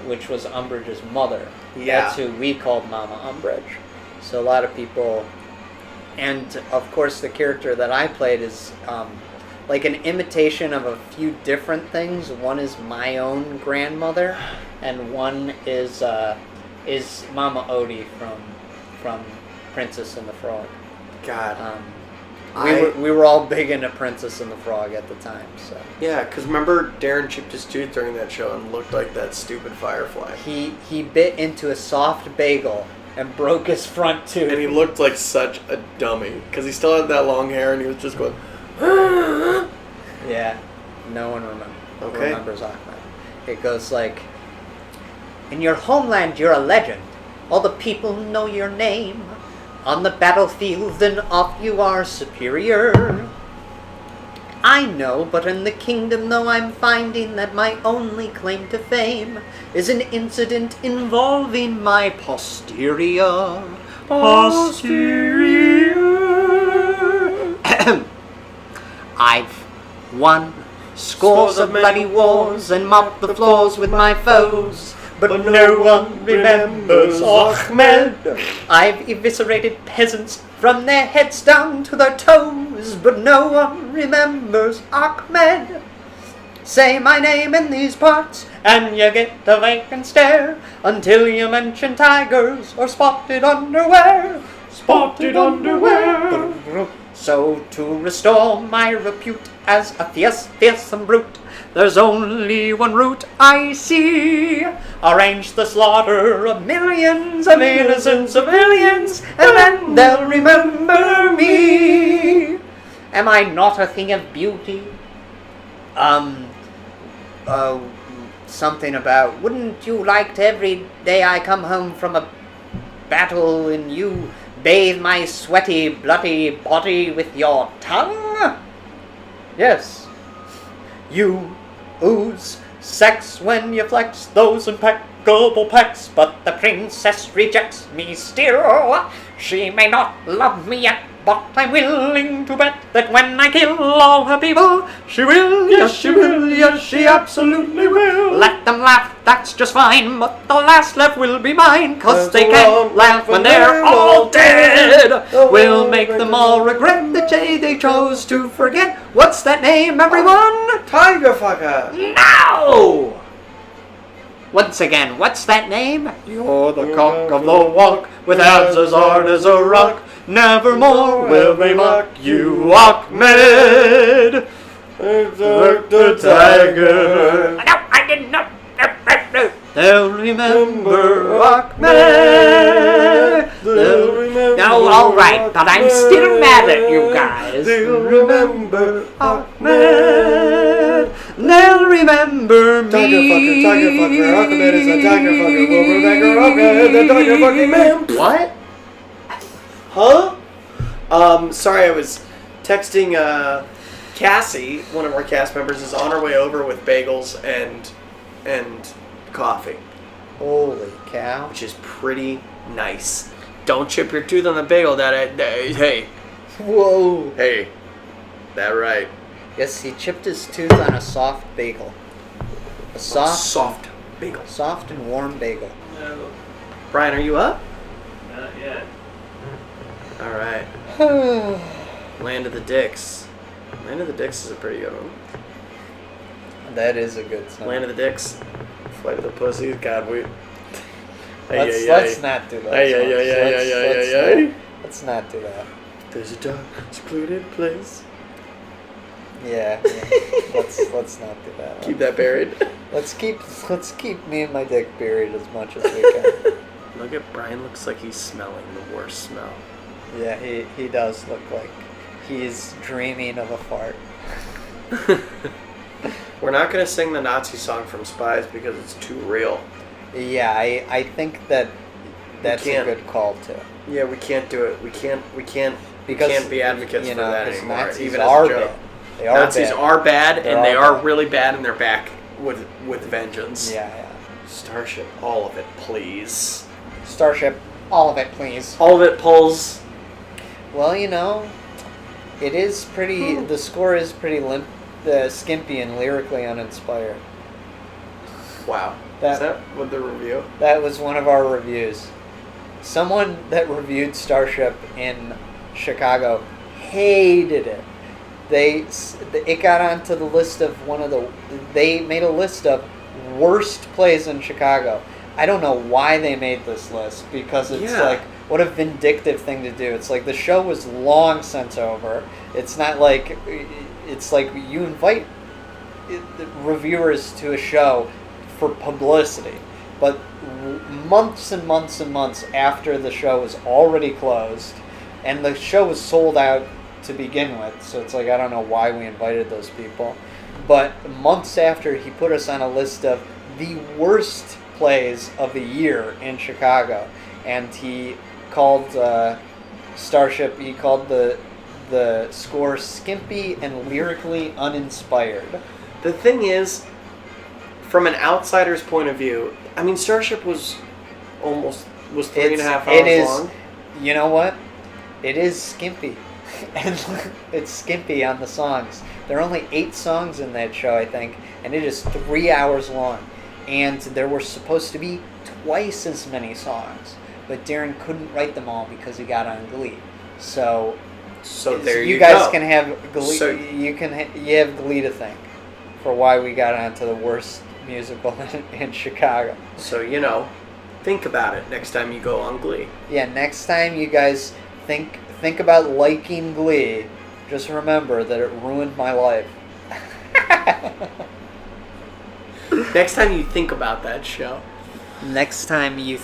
which was Umbridge's mother. Yeah. That's who we called Mama Umbridge. So a lot of people, and of course the character that I played is like an imitation of a few different things. One is my own grandmother, and one is Mama Odie from Princess and the Frog. God. We were all big into Princess and the Frog at the time, so. Yeah, because remember Darren chipped his tooth during that show and looked like that stupid firefly. He bit into a soft bagel and broke his front tooth. And he looked like such a dummy, because he still had that long hair and he was just going... Yeah, no one remembers Ahmed. It goes like, "In your homeland you're a legend, all the people know your name. On the battlefield and off you are superior. I know, but in the kingdom though I'm finding that my only claim to fame is an incident involving my posterior. I've won scores of bloody wars and mopped the floors with my foes, but no one remembers Ahmed. I've eviscerated peasants from their heads down to their toes, but no one remembers Ahmed. Say my name in these parts, and you get a vacant stare until you mention tigers or spotted underwear. Spotted underwear. So to restore my repute as a fearsome brute, there's only one route I see. Arrange the slaughter of millions of innocent civilians, and then they'll remember me. Am I not a thing of beauty? Something about, wouldn't you like to every day I come home from a battle and you bathe my sweaty, bloody body with your tongue? Yes. You ooze sex when you flex those impeccable pecs, but the princess rejects me still. She may not love me yet, but I'm willing to bet that when I kill all her people, she will, yes she will, yes she absolutely will. Let them laugh, that's just fine, but the last laugh will be mine, 'cause they can't laugh when they're all dead. We'll make them all regret the day they chose to forget. What's that name, everyone? Tiger fucker. No! Once again, what's that name? You're the cock of the walk, with abs as hard as a rock. Nevermore will we mock you, Ahmed. The tiger. No, I didn't know. They'll remember Ahmed. No, all right, but I'm still mad at you guys. They'll remember Ahmed. They'll remember me. Tiger fucker, Ahmed is a tiger fucker. We'll remember Ahmed, the tiger fucking man. What? Huh? Sorry, I was texting, Cassie, one of our cast members, is on her way over with bagels and coffee, Holy cow. which is pretty nice. Don't chip your tooth on the bagel, hey, Whoa. hey, that right. Yes, he chipped his tooth on a soft bagel. A Soft bagel. soft and warm bagel. No, Brian, are you up? not yet. Alright. Land of the Dicks. Land of the Dicks is a pretty good one. That is a good song. Land of the Dicks. Flight of the Pussies. God, we... Let's not do that. Let's not do that. There's a dark, secluded place. Yeah. Let's not do that. Keep that buried. Let's keep me and my dick buried as much as we can. Look at Brian. Looks like he's smelling the worst smell. Yeah, he does look like he's dreaming of a fart. We're not gonna sing the Nazi song from Spies because it's too real. Yeah, I think that's a can't. good call too. Yeah, we can't do it. We can't Because, be advocates for that because anymore. Nazis even as are a joke. bad. They are Nazis bad. are bad, They're and they all are bad. really bad, and they're back with vengeance. Yeah. Starship, all of it, please. Starship, all of it, please. All of it pulls. Well, it is pretty. The score is pretty skimpy and lyrically uninspired. Wow. That- Is that what the review? That was one of our reviews. Someone that reviewed Starship in Chicago hated it. It got onto the list of they made a list of worst plays in Chicago. I don't know why they made this list, because it's like, what a vindictive thing to do. It's like the show was long since over. It's not like, it's like you invite reviewers to a show for publicity, but months and months and months after the show was already closed, and the show was sold out to begin with, so it's like, I don't know why we invited those people, but months after, he put us on a list of the worst plays of the year in Chicago, and he called Starship. He called the score skimpy and lyrically uninspired. The thing is, from an outsider's point of view, I mean, Starship was 3.5 hours long. You know what? It is skimpy. And it's skimpy on the songs. There are only 8 songs in that show, I think, and it is 3 hours long. And there were supposed to be twice as many songs, but Darren couldn't write them all because he got on Glee. So there you guys go. can have Glee. So, you have Glee to thank for why we got onto the worst musical in Chicago. So think about it next time you go on Glee. Yeah, next time you guys think about liking Glee, just remember that it ruined my life. Next time you think about that show. Next time you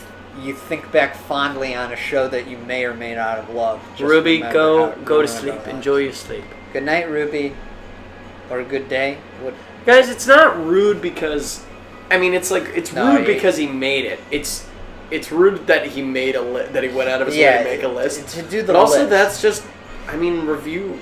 think back fondly on a show that you may or may not have loved. Just Ruby, remember go how it to ruined sleep. our lives. Enjoy your sleep. Good night, Ruby. Or good day. What? Guys, it's not rude because, I mean, it's No, rude because he made it. It's rude that he made that he went out of his way to make a list. To do the but also, list. that's just, I mean, review.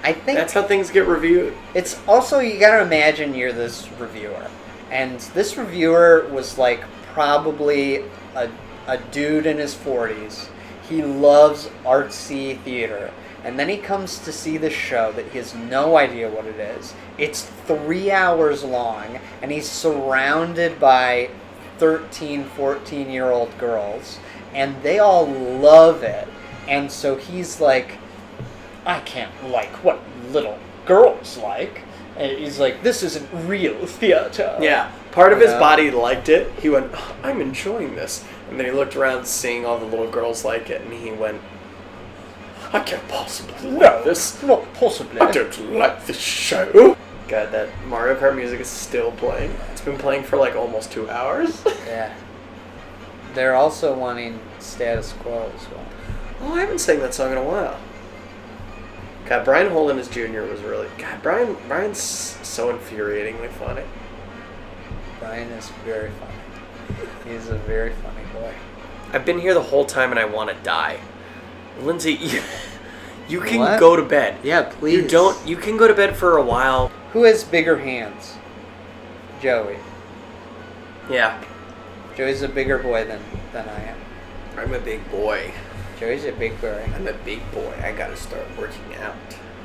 I think That's how things get reviewed. it's also, you gotta imagine you're this reviewer. And this reviewer was like probably a dude in his 40s. He loves artsy theater. And then he comes to see this show that he has no idea what it is. It's 3 hours long, and he's surrounded by 13, 14-year-old girls, and they all love it. And so he's like, I can't like what little girls like. And he's like, this isn't real theater. Yeah. Part of his body liked it. He went, I'm enjoying this. And then he looked around seeing all the little girls like it, and he went, I can't possibly like this. Not possibly. I don't like this show. God, that Mario Kart music is still playing. It's been playing for like almost 2 hours. Yeah. They're also wanting status quo as well. Oh, I haven't sang that song in a while. God, Brian Holderness Jr. was really... God, Brian's so infuriatingly funny. Brian is very funny. He's a very funny boy. I've been here the whole time and I want to die. Lindsay, you can What? go to bed. Yeah, please. You can go to bed for a while. Who has bigger hands? Joey. Yeah. Joey's a bigger boy than I am. I'm a big boy. Joey's a big boy. I'm a big boy. I gotta start working out.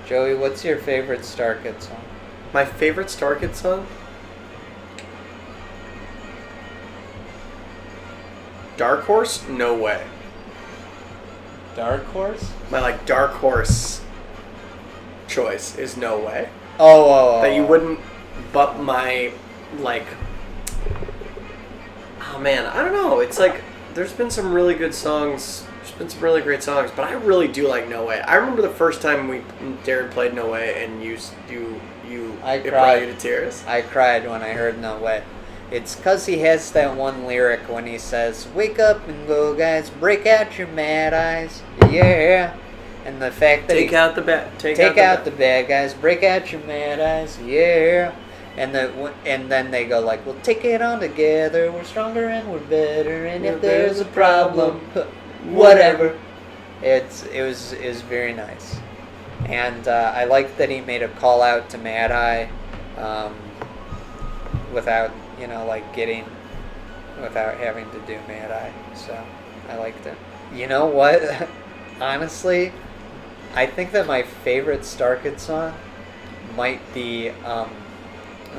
Joey, what's your favorite Starkid song? My favorite Starkid song? Dark Horse? No way. Dark Horse? My Dark Horse choice is No Way. Oh. That you wouldn't but my oh man, I don't know. It's there's been some really good songs. There's been some really great songs, but I really do like No Way. I remember the first time Darren played No Way and it brought you to tears. I cried when I heard No Way. It's because he has that one lyric when he says, wake up and go, guys, break out your mad eyes, yeah. And the fact that Take out the bad guys, break out your mad eyes, yeah. And then they go like, we'll take it on together, we're stronger and we're better, and if there's a problem, whatever. It was very nice. And I like that he made a call out to Mad Eye without without having to do Mad Eye. So I liked it. You know what? Honestly, I think that my favorite Starkid song might be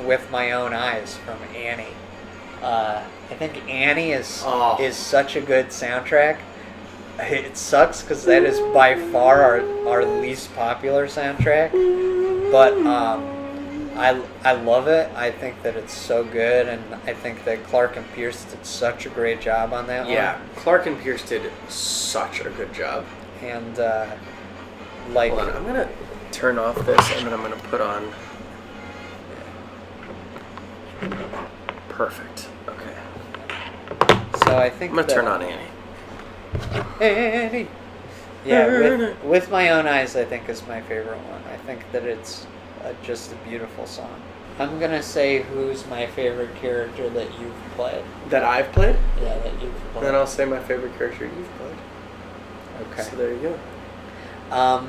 With My Own Eyes from Annie. I think Annie is such a good soundtrack. It sucks because that is by far our least popular soundtrack, but I love it. I think that it's so good, and I think that Clark and Pierce did such a great job on that one. Yeah, Clark and Pierce did such a good job. And hold on, I'm gonna turn off this, and then I'm gonna put on. Perfect. Okay. So I think I'm gonna turn on Annie. Annie. Yeah, with My Own Eyes, I think is my favorite one. I think that it's just a beautiful song. I'm gonna say who's my favorite character that you've played. That I've played? Yeah, that you've played. Then I'll say my favorite character you've played. Okay. So there you go.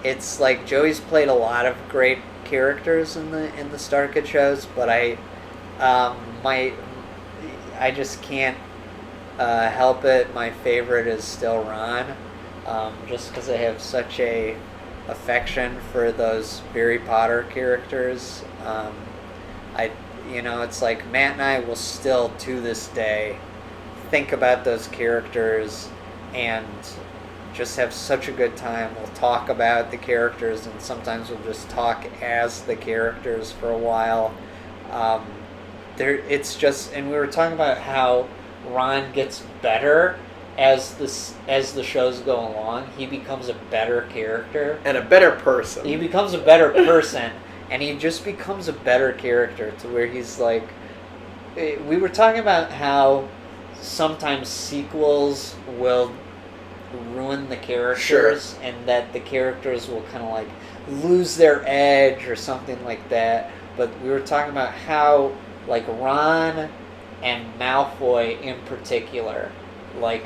It's like Joey's played a lot of great characters in the Starkid shows, but I just can't help it. My favorite is still Ron, just because I have such a affection for those Harry Potter characters. It's like Matt and I will still to this day think about those characters and just have such a good time. We'll talk about the characters, and sometimes we'll just talk as the characters for a while. It's just, and we were talking about how Ron gets better as the shows go along. He becomes a better character And a better person. He becomes a better person, and he just becomes a better character to where he's like. We were talking about how sometimes sequels will ruin the characters, and that the characters will kind of like lose their edge or something like that. But we were talking about how like Ron and Malfoy in particular, like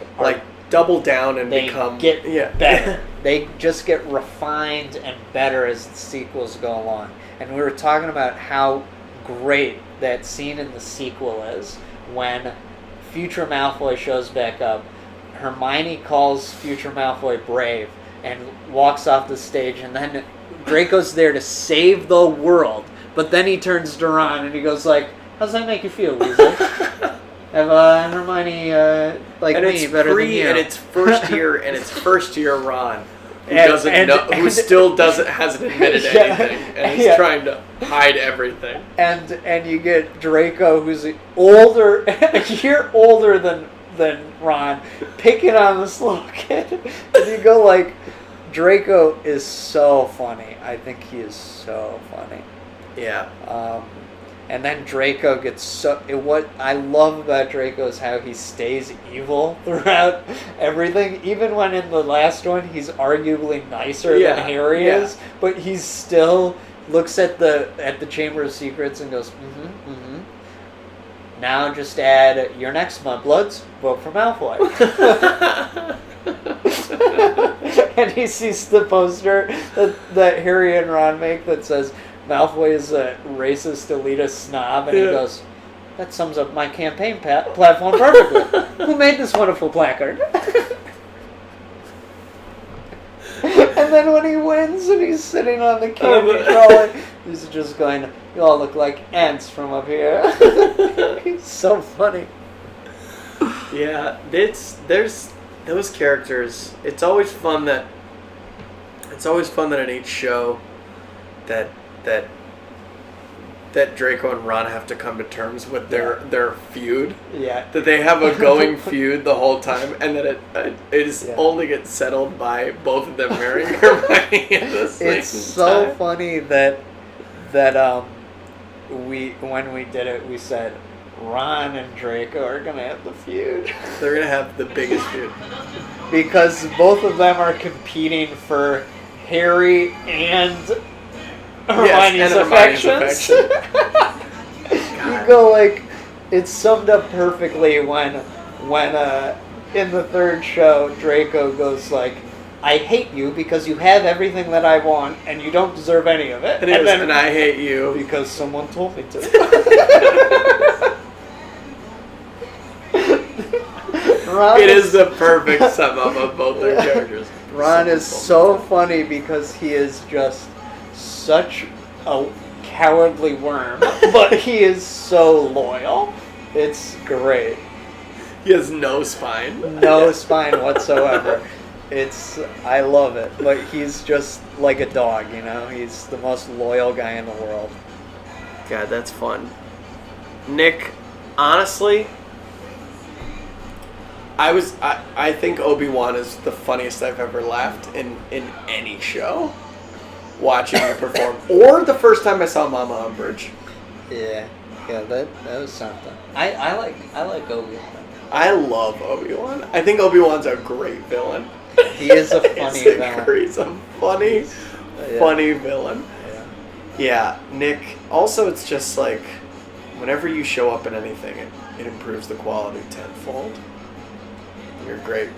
double down and they become get better. They just get refined and better as the sequels go along. And we were talking about how great that scene in the sequel is when future Malfoy shows back up. Hermione calls future Malfoy brave and walks off the stage, and then Draco's there to save the world. But then he turns to Ron and he goes like, "How's that make you feel, Weasley? Have Hermione like and me better than you?" And it's first year Ron, who And still hasn't admitted anything, and is trying to hide everything. And you get Draco, who's older, a year older than Ron, picking on this little kid. And you go like, Draco is so funny. I think he is so funny. Yeah. And then Draco gets what I love about Draco is how he stays evil throughout everything. Even when in the last one he's arguably nicer than Harry is, but he still looks at the Chamber of Secrets and goes, Now just add your next Mudbloods, vote for Malfoy. And he sees the poster that Harry and Ron make that says Malfoy is a racist, elitist snob, and he goes, "That sums up my campaign platform perfectly. Who made this wonderful placard?" And then when he wins and he's sitting on the candy trolley, he's just going, "You all look like ants from up here." He's so funny. Yeah, there's those characters. It's always fun that in each show that Draco and Ron have to come to terms with their feud. Yeah. That they have a going feud the whole time, and that it only gets settled by both of them marrying Hermione at the same time. It's so funny that when we did it, we said Ron and Draco are gonna have the feud. They're gonna have the biggest feud because both of them are competing for Harry and Hermione's affections. You go like, it's summed up perfectly when in the third show Draco goes like, "I hate you because you have everything that I want and you don't deserve any of it." And I hate you because someone told me to. It is the perfect sum up of both their characters. Ron is so funny because he is just such a cowardly worm, but he is so loyal. It's great. He has no spine. No spine whatsoever. I love it. But he's just like a dog, you know? He's the most loyal guy in the world. God, that's fun. Nick, honestly, I think Obi-Wan is the funniest I've ever laughed in any show. Watching you perform, or the first time I saw Mama Umbridge. Yeah, that was something. I like Obi-Wan. I love Obi-Wan. I think Obi-Wan's a great villain. He is a funny villain. He's a funny villain. Yeah, Nick. Also, it's just like whenever you show up in anything, it improves the quality tenfold. You're great.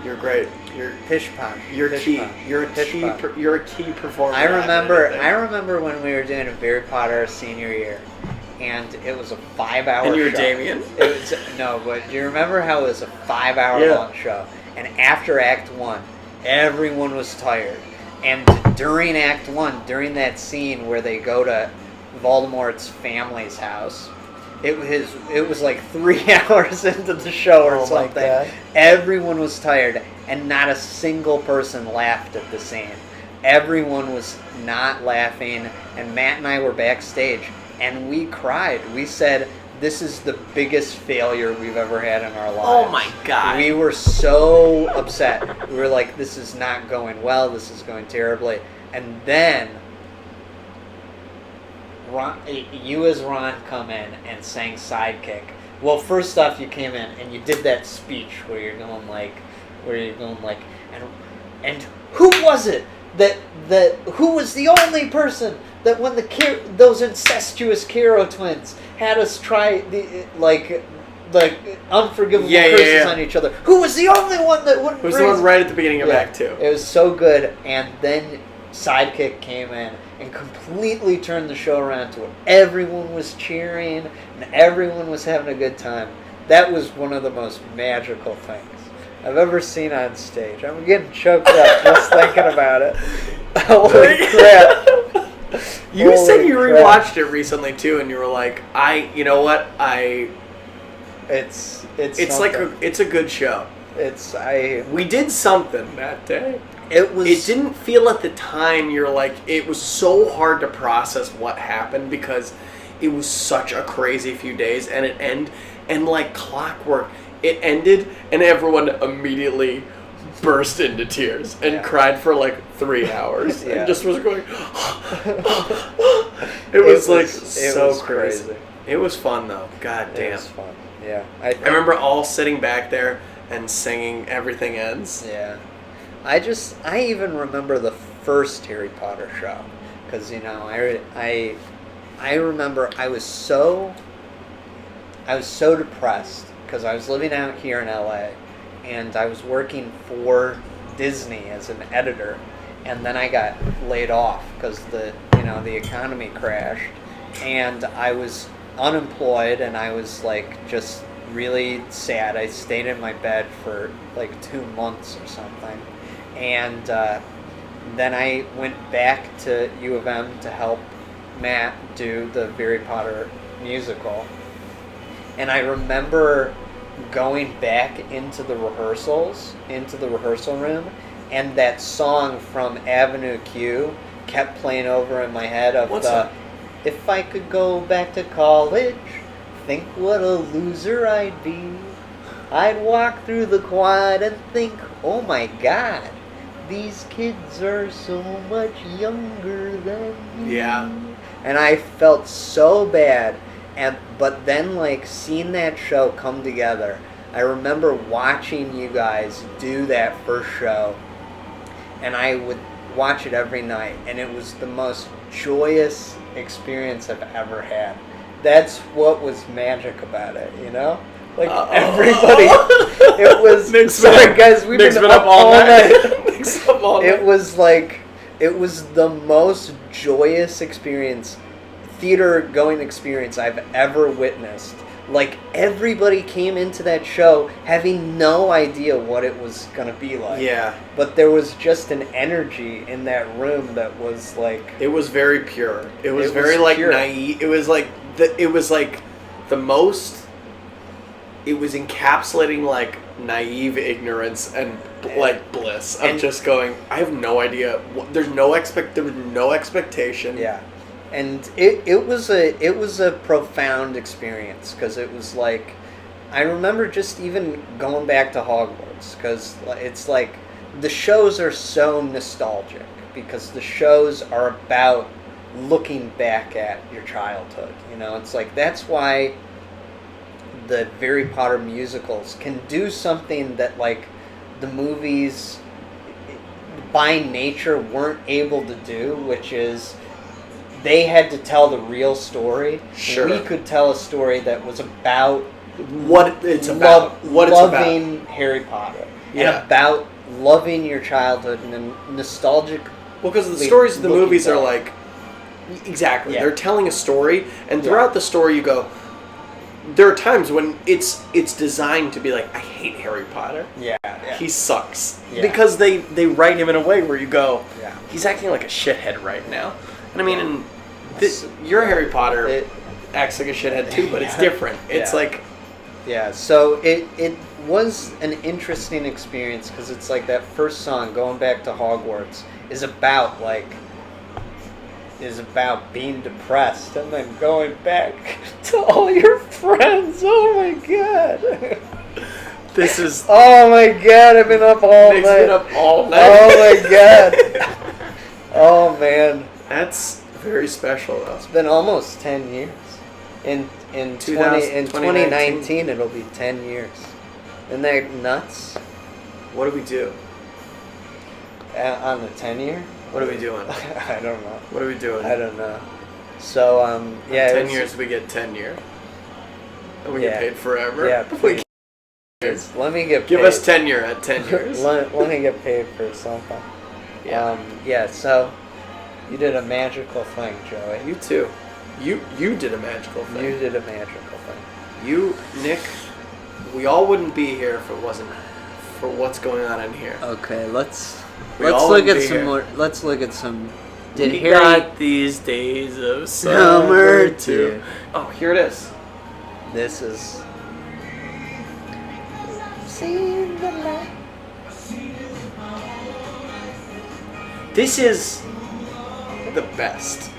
You're great. You're Pish posh. you're Pish key. posh. You're a Pish key. posh. You're a key performer. I at remember. anything. I remember when we were doing a Harry Potter senior year, and it was a 5-hour. And you were show. Damien? It was no, but do you remember how it was a 5-hour Yeah. long show? And after Act 1, everyone was tired. And during Act 1, during that scene where they go to Voldemort's family's house, it was like 3 hours into the show or Oh my something. God. Everyone was tired, and not a single person laughed at the scene. Everyone was not laughing, and Matt and I were backstage, and we cried. We said, "This is the biggest failure we've ever had in our lives." Oh my God. We were so upset. We were like, "This is not going well. This is going terribly." And then Ron, you as Ron come in and sang Sidekick. Well, first off, you came in and you did that speech where you're going like, and who was it that who was the only person that when those incestuous Kiro twins had us try the unforgivable curses on each other? Who was the only one that wouldn't? It was the one right at the beginning of Act 2. It was so good, and then Sidekick came in and completely turned the show around to where everyone was cheering and everyone was having a good time. That was one of the most magical things I've ever seen on stage. I'm getting choked up just thinking about it. Holy crap. You Holy said you crap. rewatched it recently too, and you were like, you know what? It's it's a good show. We did something that day. It was. It didn't feel at the time. You're like, it was so hard to process what happened because it was such a crazy few days, and it ended, and like clockwork, it ended, and everyone immediately burst into tears and cried for like 3 hours and just was going. It was so crazy. It was fun though. God damn. It was fun. Yeah. I remember all sitting back there and singing "Everything Ends." Yeah. I even remember the first Harry Potter show because I remember I was so depressed because I was living out here in LA and I was working for Disney as an editor, and then I got laid off because the economy crashed, and I was unemployed, and I was like just really sad. I stayed in my bed for like 2 months or something. And then I went back to U of M to help Matt do the Harry Potter musical. And I remember going back into the rehearsal room, and that song from Avenue Q kept playing over in my head of What's that? If I could go back to college, think what a loser I'd be. I'd walk through the quad and think, oh my God, these kids are so much younger than me. Yeah. And I felt so bad. But then, like, seeing that show come together, I remember watching you guys do that first show, and I would watch it every night, and it was the most joyous experience I've ever had. That's what was magic about it, you know? Like, everybody, it was, sorry guys, we've been up all night. Nick's up all night. It was the most joyous experience, theater-going experience I've ever witnessed. Like, everybody came into that show having no idea what it was going to be like. Yeah. But there was just an energy in that room that was like... It was very pure. It was very pure. naive. It was the most... It was encapsulating like naive ignorance and like bliss. I'm just going, I have no idea. There was no expectation. Yeah. And it was a profound experience because it was like, I remember just even going back to Hogwarts because it's like the shows are so nostalgic because the shows are about looking back at your childhood. You know, it's like that's why the Harry Potter musicals can do something that like the movies by nature weren't able to do, which is they had to tell the real story. Sure. We could tell a story that was about what it's about. Loving Harry Potter. Yeah. And about loving your childhood and nostalgic. Well, because the stories of the looking movies are back. like... Exactly. Yeah. They're telling a story, and throughout the story you go... There are times when it's designed to be like, I hate Harry Potter. Yeah. He sucks. Yeah. Because they write him in a way where you go, Yeah. he's acting like a shithead right now. And I mean, your Harry Potter acts like a shithead too, but it's different. It's like... Yeah, so it was an interesting experience because it's like that first song, Going Back to Hogwarts, is about being depressed and then going back to all your friends. Oh my god. This is... Oh my god, I've been up all Nick's night. been up all night. Oh my god. Oh man. That's very special though. It's been almost 10 years. In 2019 it'll be 10 years. Isn't that nuts? What do we do? On the 10 year? What are we doing? I don't know. What are we doing? I don't know. So, yeah. 10 years, we get tenure. And we get paid forever. Yeah, We please. Let me get paid. give us tenure at 10 years. let me get paid for something. Yeah. So, you did a magical thing, Joey. You too. You did a magical thing. You did a magical thing. You, Nick, we all wouldn't be here if it wasn't for what's going on in here. Okay, let's We all look wouldn't at be some here. more. Let's look at some. Did We Harry? got these days of Summer summer too. too. Oh, here it is. This is. This is the best.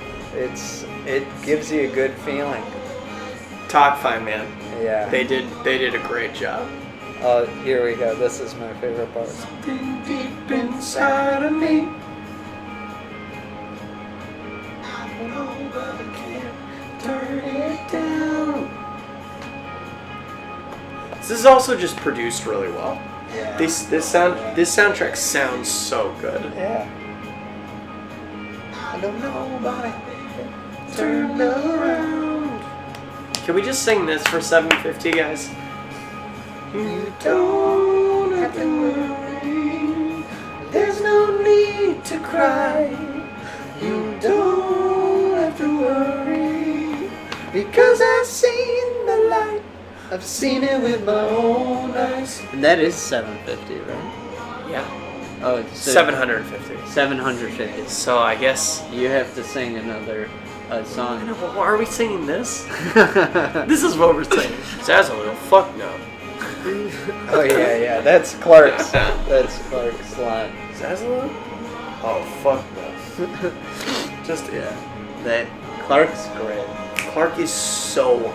It gives you a good feeling. Talk fine, man. Yeah. They did a great job. Oh, here we go. This is my favorite part. Deep inside of me. Turn it down. This is also just produced really well. Yeah. This soundtrack sounds so good. Yeah. I don't know about it. Turn around. Can we just sing this for 750, guys? You don't have to worry. There's no need to cry. You don't have to worry. Because I've seen the light. I've seen it with my own eyes. And that is 750, right? Yeah. Oh, it's 750. 750. So I guess... You have to sing another song. I know, but why are we singing this? This is what we're singing. Zazzle, fuck no. Oh yeah, that's Clark's. That's Clark's line. Zazzle? Oh, fuck no. Just, yeah. That Clark's great. Clark is so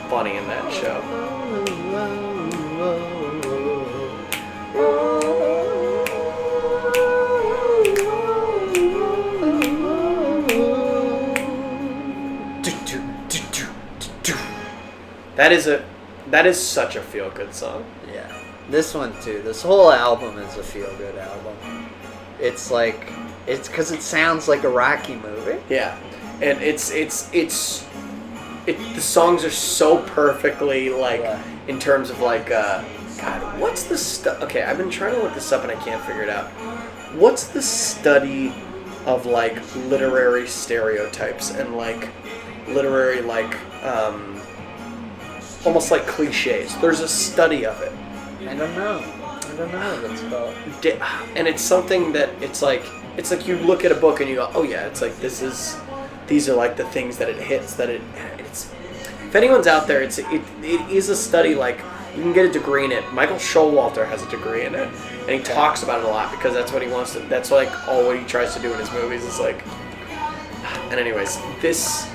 funny in that show. That is such a feel-good song. Yeah. This one too. This whole album is a feel-good album. It's like, it's because it sounds like a Rocky movie. Yeah, and the songs are so perfectly like in terms of like God, what's the stuff? Okay, I've been trying to look this up and I can't figure it out. What's the study of like literary stereotypes and like literary like almost like cliches? There's a study of it. I don't know what it's called. And it's something that it's like you look at a book and you go, oh yeah, it's like these are like the things that it hits, that it's if anyone's out there, it is a study. Like you can get a degree in it. Michael Showalter has a degree in it, and he talks about it a lot because that's what he wants to. That's like all what he tries to do in his movies is like. And anyways, this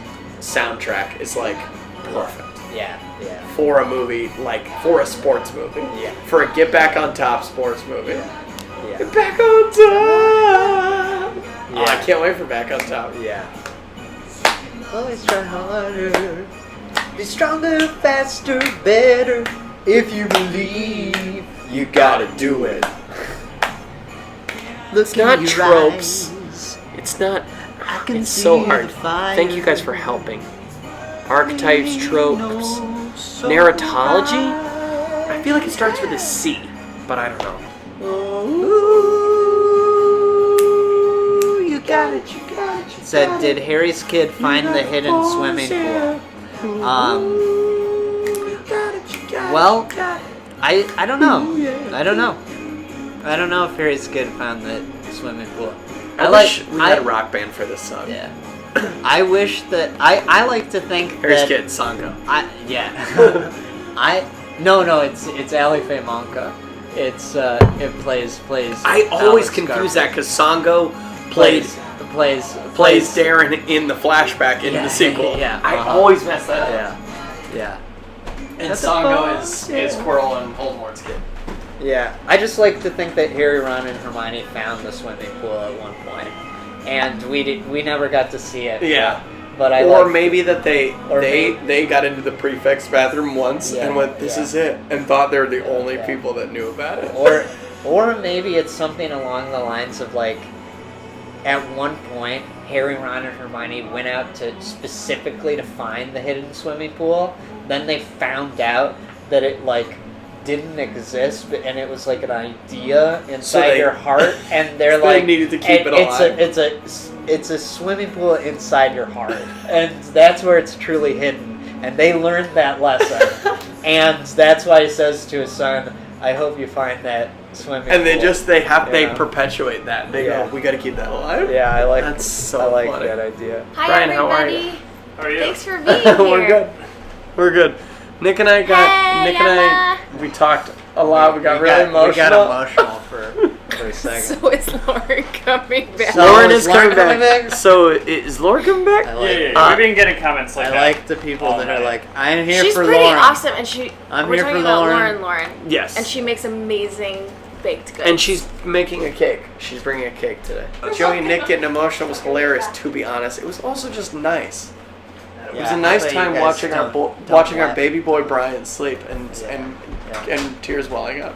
soundtrack is like perfect. Yeah. For a movie, like for a sports movie. Yeah. For a get back on top sports movie. Yeah. Get back on top. Yeah. Oh, I can't wait for back on top. Yeah. Always try harder. Be stronger, faster, better. If you believe, you gotta do it. It's not tropes. It's not. I can It's see so hard. the fire. Thank you guys for helping. Archetypes, tropes, So narratology. I feel like it starts with a C, but I don't know. Ooh, you got it, you got it. Said, did Harry's kid find the hidden swimming pool? Well, I don't know. I don't know. I don't know if Harry's kid found the swimming pool. I wish we had a rock band for this song. Yeah. I wish that I like to think Harry's that kid, Sango. No, it's Ali Faye Monka. It's it plays. I always Alex confuse that Garfield. because Sango plays Darren in the flashback in the sequel. Yeah, I always mess that up. Yeah. And Sango is Quirrell and Voldemort's kid. Yeah, I just like to think that Harry, Ron, and Hermione found the swimming pool at one point, and we never got to see it. Yeah. But Maybe that they got into the prefect's bathroom once and went, this is it, and thought they were the only people that knew about it. or maybe it's something along the lines of like, at one point, Harry, Ron, and Hermione went out specifically to find the hidden swimming pool. Then they found out that it didn't exist, and it was like an idea inside your heart, and they're they needed to keep it alive. It's a swimming pool inside your heart, and that's where it's truly hidden. And they learned that lesson, and that's why he says to his son, "I hope you find that swimming pool." And they perpetuate that. They go, we got to keep that alive. Yeah, I like funny. that idea. Hi, Brian, everybody. how are you? How are you? Thanks for being here. We're good. Nick and I we talked a lot. We got really emotional. We got emotional for a second. So is Lauren coming back? Lauren is coming back. So is Lauren coming back? We've been getting comments like I that. like the people that are like, I'm here She's for pretty Lauren. awesome, and I'm we're here talking for about Lauren. Lauren. Yes. And she makes amazing baked goods. And she's making a cake. She's bringing a cake today. Joey and Nick getting emotional was hilarious, to be honest. It was also just nice. It was a nice time watching our baby boy Brian sleep and tears welling up.